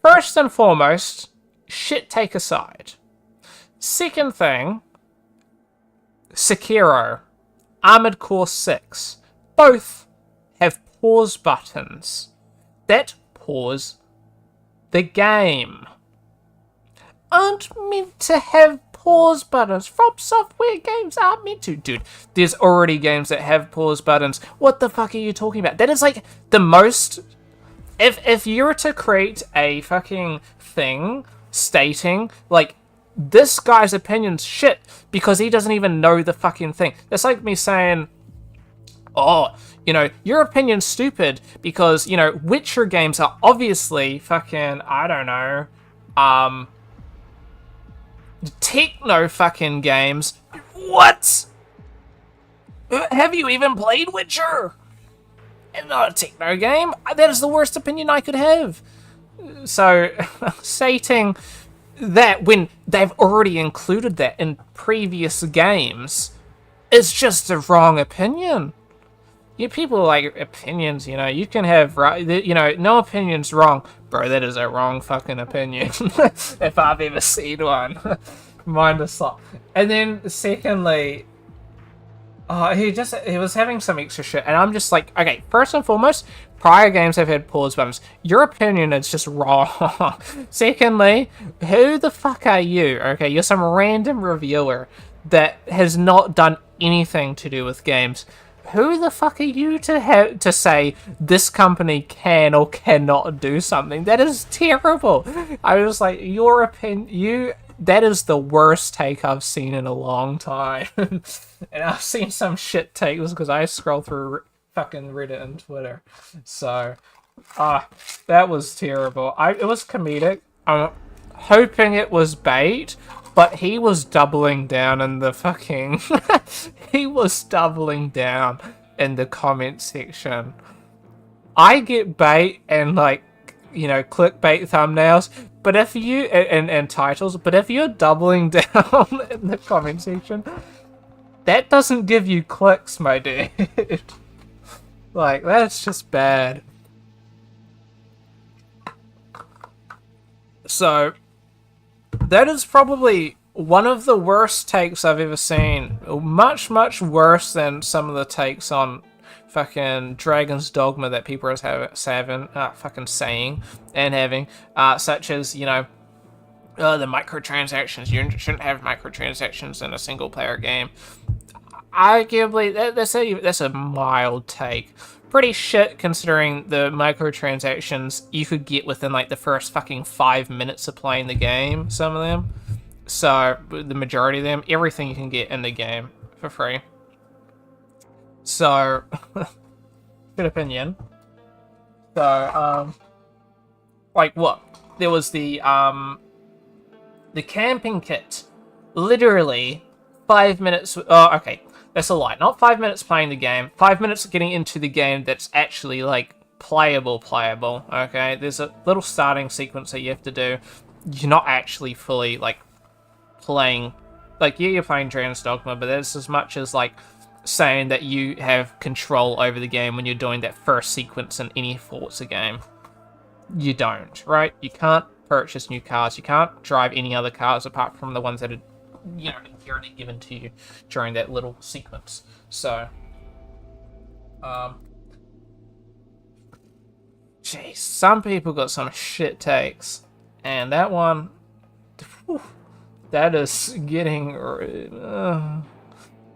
First and foremost, shit take aside. Second thing... Sekiro, Armored Core 6, both have pause buttons that pause the game. Aren't meant to have pause buttons. From software games aren't meant to. Dude, there's already games that have pause buttons. What the fuck are you talking about? That is like the most... If you were to create a fucking thing stating, like, this guy's opinion's shit because he doesn't even know the fucking thing. That's like me saying, oh, you know, your opinion's stupid because, you know, Witcher games are obviously fucking, I don't know, techno fucking games. What? Have you even played Witcher? It's not a techno game. That is the worst opinion I could have. So, stating... that when they've already included that in previous games is just a wrong opinion. You people like opinions, you know, you can have, right, you know, no opinion's wrong. Bro, that is a wrong fucking opinion. If I've ever seen one. Mind a slot. And then secondly, he was having some extra shit, and I'm just like, okay, first and foremost, prior games have had pause buttons. Your opinion is just wrong. Secondly, who the fuck are you? Okay, you're some random reviewer that has not done anything to do with games. Who the fuck are you to say this company can or cannot do something? That is terrible. I was like, your opinion, that is the worst take I've seen in a long time. And I've seen some shit takes because I scroll through fucking Reddit and Twitter. So, that was terrible. It was comedic. I'm hoping it was bait, but he was doubling down in the fucking... he was doubling down in the comment section. I get bait and, like, you know, clickbait thumbnails, but if you... and titles, but if you're doubling down in the comment section, that doesn't give you clicks, my dude. Like, that's just bad. So, that is probably one of the worst takes I've ever seen. Much, much worse than some of the takes on fucking Dragon's Dogma that people are fucking saying and having. Such as, you know, the microtransactions. You shouldn't have microtransactions in a single-player game. Arguably, that's a mild take. Pretty shit considering the microtransactions you could get within like the first fucking 5 minutes of playing the game, some of them. So, the majority of them, everything you can get in the game for free. So, good opinion. So, like what? There was the camping kit. Literally, 5 minutes, oh, okay. That's a lie. Not 5 minutes playing the game. 5 minutes getting into the game that's actually, like, playable, okay? There's a little starting sequence that you have to do. You're not actually fully, like, playing like, yeah, you're playing Dragon's Dogma, but that's as much as, like, saying that you have control over the game when you're doing that first sequence in any Forza game. You don't, right? You can't purchase new cars. You can't drive any other cars apart from the ones that are, you know, inherently given to you during that little sequence. So, geez, some people got some shit takes, and that one, whew, that is getting.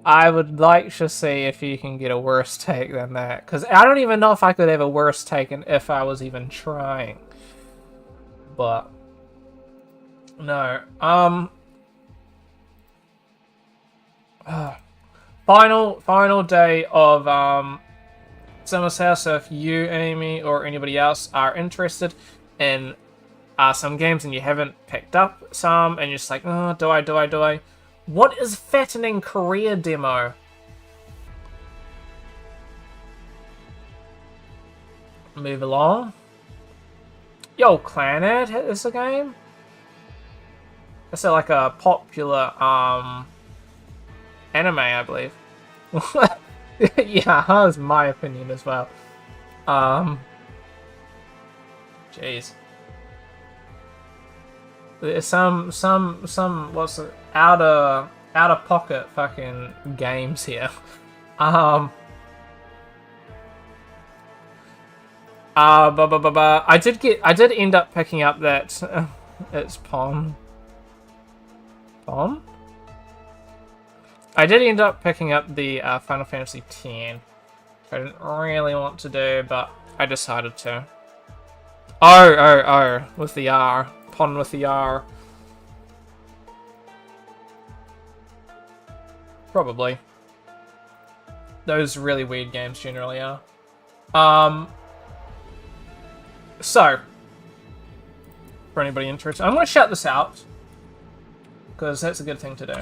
I would like to see if you can get a worse take than that, because I don't even know if I could have a worse take if I was even trying. But no, final day of Summer's House. So if you, Amy, or anybody else are interested in some games and you haven't picked up some, and you're just like, oh, do I? What is Fattening Korea demo? Move along. Yo, Clannad is a game? It's like a popular anime, I believe. Yeah, that's my opinion as well. Jeez. There's some what's it, out of pocket fucking games here. I did end up picking up that it's Pom. I did end up picking up the Final Fantasy X, which I didn't really want to do, but I decided to. Oh, with the R. Pon with the R. Probably. Those really weird games generally are. So, for anybody interested, I'm going to shout this out, because that's a good thing to do.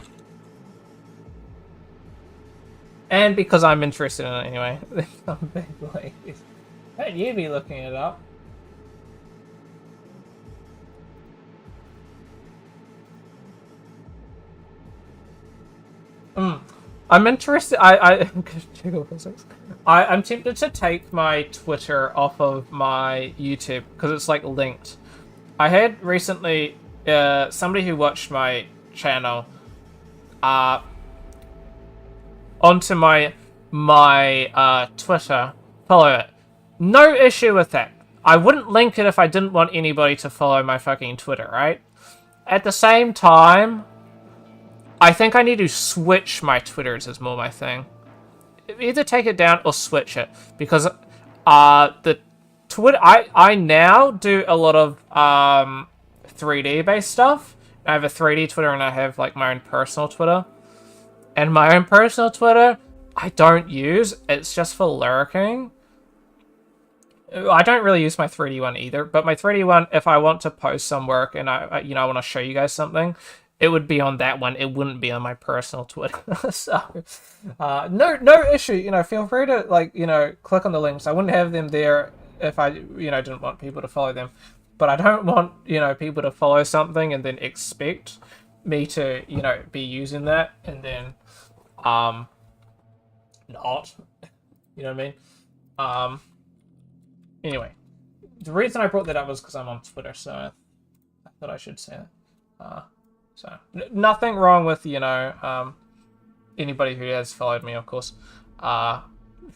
And because I'm interested in it anyway. Some big ladies. Hey, you be looking it up. I'm interested. I'm tempted to take my Twitter off of my YouTube because it's like linked. I had recently somebody who watched my channel onto my Twitter, follow it. No issue with that. I wouldn't link it if I didn't want anybody to follow my fucking Twitter, right? At the same time, I think I need to switch my Twitters is more my thing. Either take it down or switch it, because the Twitter I now do a lot of 3D based stuff. I have a 3D Twitter and I have like my own personal Twitter. And my own personal Twitter I don't use. It's just for lurking. I don't really use my 3D one either, but my 3D one, if I want to post some work and I want to show you guys something, it would be on that one. It wouldn't be on my personal Twitter. So, no issue. Feel free to click on the links. I wouldn't have them there if I didn't want people to follow them. But I don't want people to follow something and then expect me to be using that and then not. You know what I mean? Anyway, the reason I brought that up was because I'm on Twitter, so I thought I should say that. So, nothing wrong with, anybody who has followed me, of course,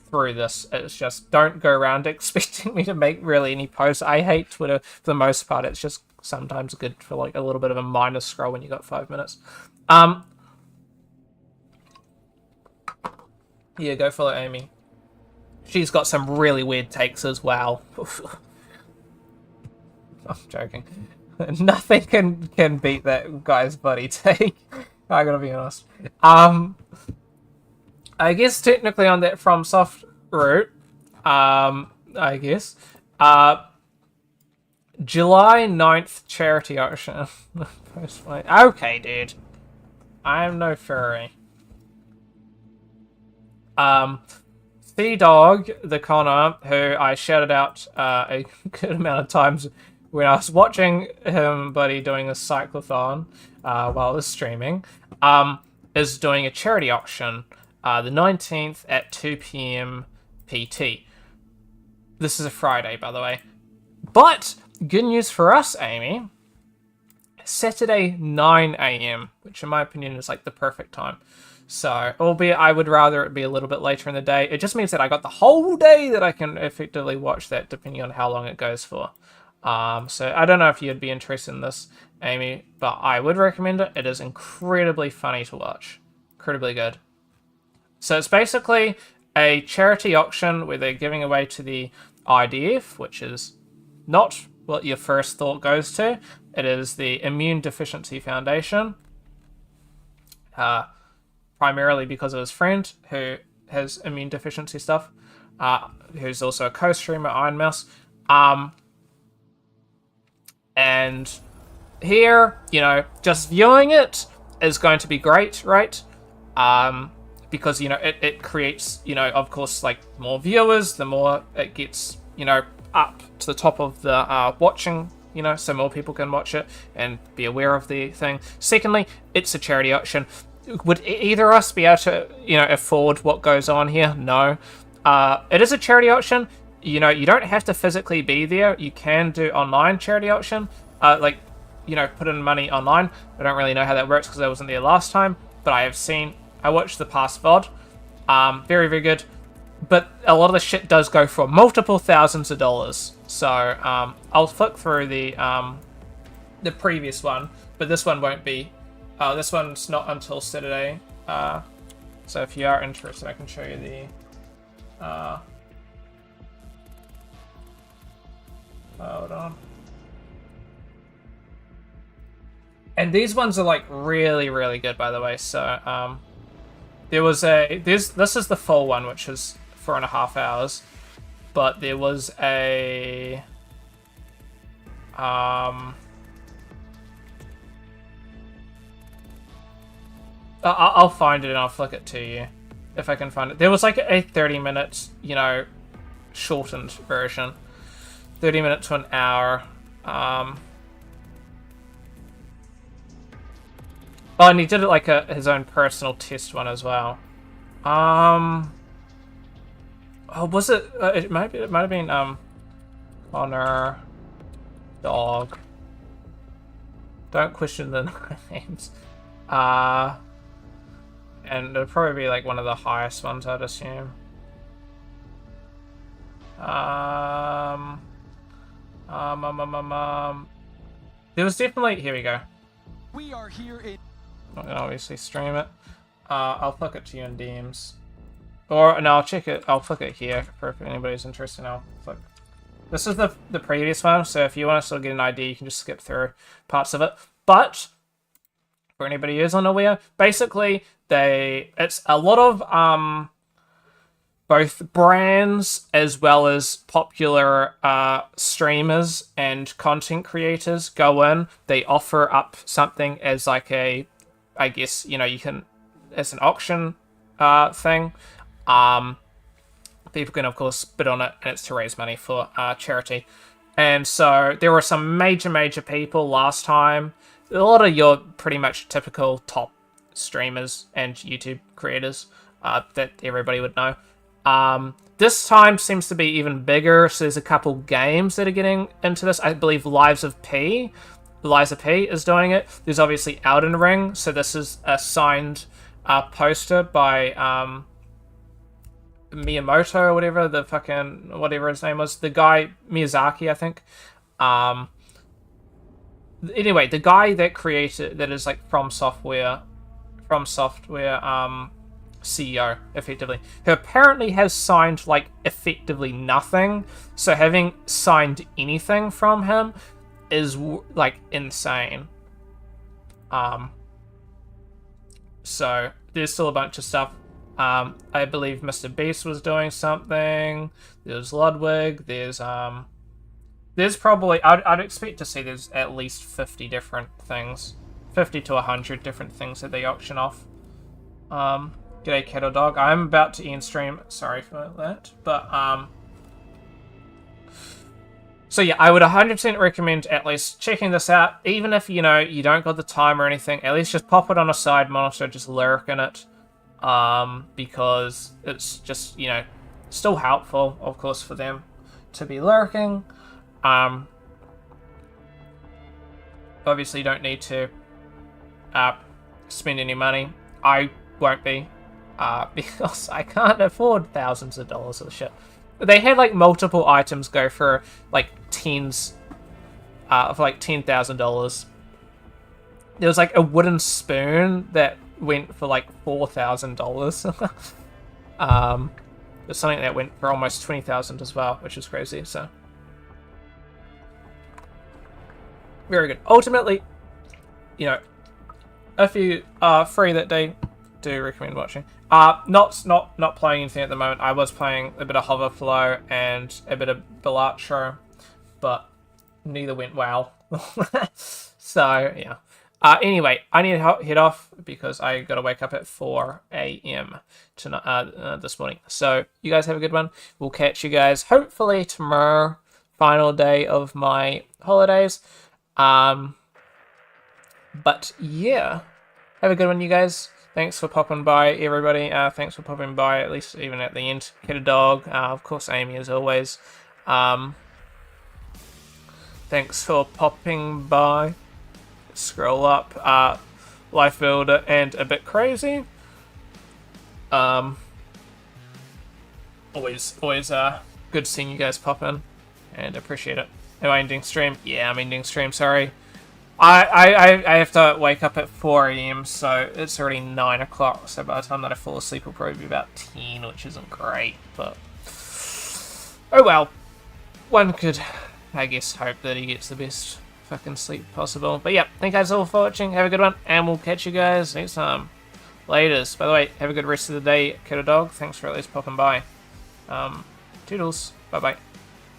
through this. It's just, don't go around expecting me to make really any posts. I hate Twitter for the most part. It's just sometimes good for, like, a little bit of a mindless scroll when you got 5 minutes. Yeah, go follow Amy. She's got some really weird takes as well. I'm joking. Nothing can beat that guy's buddy take. I gotta be honest. I guess technically on that FromSoft route, I guess, July 9th charity auction. Okay, dude. I am no furry. Dog, the Connor, who I shouted out a good amount of times when I was watching him, buddy, doing a cyclothon while I was streaming, is doing a charity auction the 19th at 2 p.m. PT. This is a Friday, by the way. But good news for us, Amy. Saturday 9 a.m., which in my opinion is like the perfect time. So, albeit I would rather it be a little bit later in the day. It just means that I got the whole day that I can effectively watch that, depending on how long it goes for. So I don't know if you'd be interested in this, Amy, but I would recommend it. It is incredibly funny to watch. Incredibly good. So it's basically a charity auction where they're giving away to the IDF, which is not what your first thought goes to. It is the Immune Deficiency Foundation. Primarily because of his friend who has immune deficiency stuff, who's also a co-streamer, Iron Mouse. And here, you know, just viewing it is going to be great, right? Because, you know, it creates, you know, of course, like, more viewers, the more it gets, you know, up to the top of the watching, you know, so more people can watch it and be aware of the thing. Secondly, it's a charity auction. Would either of us be able to, you know, afford what goes on here? No. It is a charity auction. You know, you don't have to physically be there. You can do online charity auction. Like, you know, put in money online. I don't really know how that works because I wasn't there last time. But I watched the past VOD. Very, very good. But a lot of the shit does go for multiple thousands of dollars. So, I'll flick through the previous one. But this one won't be. This one's not until Saturday. So if you are interested, I can show you the... hold on. And these ones are like really, really good, by the way. So there was this is the full one, which is 4.5 hours. But there was a I'll find it and I'll flick it to you if I can find it. There was like a 30-minute, you know, shortened version. 30 minutes to an hour. Oh, and he did it like his own personal test one as well. Oh, was it? It might have been Connor Dog. Don't question the names. And it'll probably be like one of the highest ones, I'd assume. There was definitely... Here we go. We are here in... I'm gonna obviously stream it. I'll flick it to you in DMs. Or, no, I'll check it. I'll flick it here for if anybody's interested. I'll flick. This is the previous one, so if you want to still get an idea, you can just skip through parts of it. But... for anybody who's unaware, basically it's a lot of both brands as well as popular streamers and content creators go in. They offer up something as like I guess, you know, you can, as an auction thing. People can of course bid on it, and it's to raise money for charity. And so there were some major people last time. A lot of your pretty much typical top streamers and YouTube creators that everybody would know. This time seems to be even bigger, so there's a couple games that are getting into this. I believe Liza P is doing it. There's obviously Elden Ring, so this is a signed poster by Miyamoto or whatever his name was. The guy, Miyazaki, I think. Anyway, the guy that created, that is like From Software CEO, effectively, who apparently has signed like effectively nothing. So having signed anything from him is like insane. So there's still a bunch of stuff. I believe Mr. Beast was doing something. There's Ludwig. There's probably, I'd expect to see there's at least 50 different things. 50 to 100 different things that they auction off. G'day, Kettle Dog. I'm about to end stream. Sorry for that. But, So yeah, I would 100% recommend at least checking this out, even if, you know, you don't got the time or anything, at least just pop it on a side monitor, just lurk in it, because it's just, you know, still helpful, of course, for them to be lurking. Obviously you don't need to spend any money. I won't be, because I can't afford thousands of dollars of shit. They had like multiple items go for like tens of like $10,000. There was like a wooden spoon that went for like $4,000. There's something that went for almost 20,000 as well, which is crazy. So very good. Ultimately, you know, if you are free that day, do recommend watching. Not playing anything at the moment. I was playing a bit of Hoverflow and a bit of Balatro, but neither went well. So yeah. Anyway, I need to head off because I got to wake up at 4 a.m. tonight, this morning. So you guys have a good one. We'll catch you guys hopefully tomorrow, final day of my holidays. But yeah, have a good one, you guys. Thanks for popping by, everybody. Thanks for popping by, at least even at the end. Kid a dog. Of course, Amy, as always. Thanks for popping by. Scroll up. Life Builder and A Bit Crazy. Always good seeing you guys pop in, and appreciate it. Am I ending stream? Yeah, I'm ending stream. Sorry. I have to wake up at 4 a.m, so it's already 9 o'clock, so by the time that I fall asleep, it'll probably be about 10, which isn't great, but oh well. One could, I guess, hope that he gets the best fucking sleep possible. But yeah, thank you guys all for watching, have a good one, and we'll catch you guys next time. Laters. By the way, have a good rest of the day, Kiddo Dog. Thanks for at least popping by. Toodles. Bye-bye.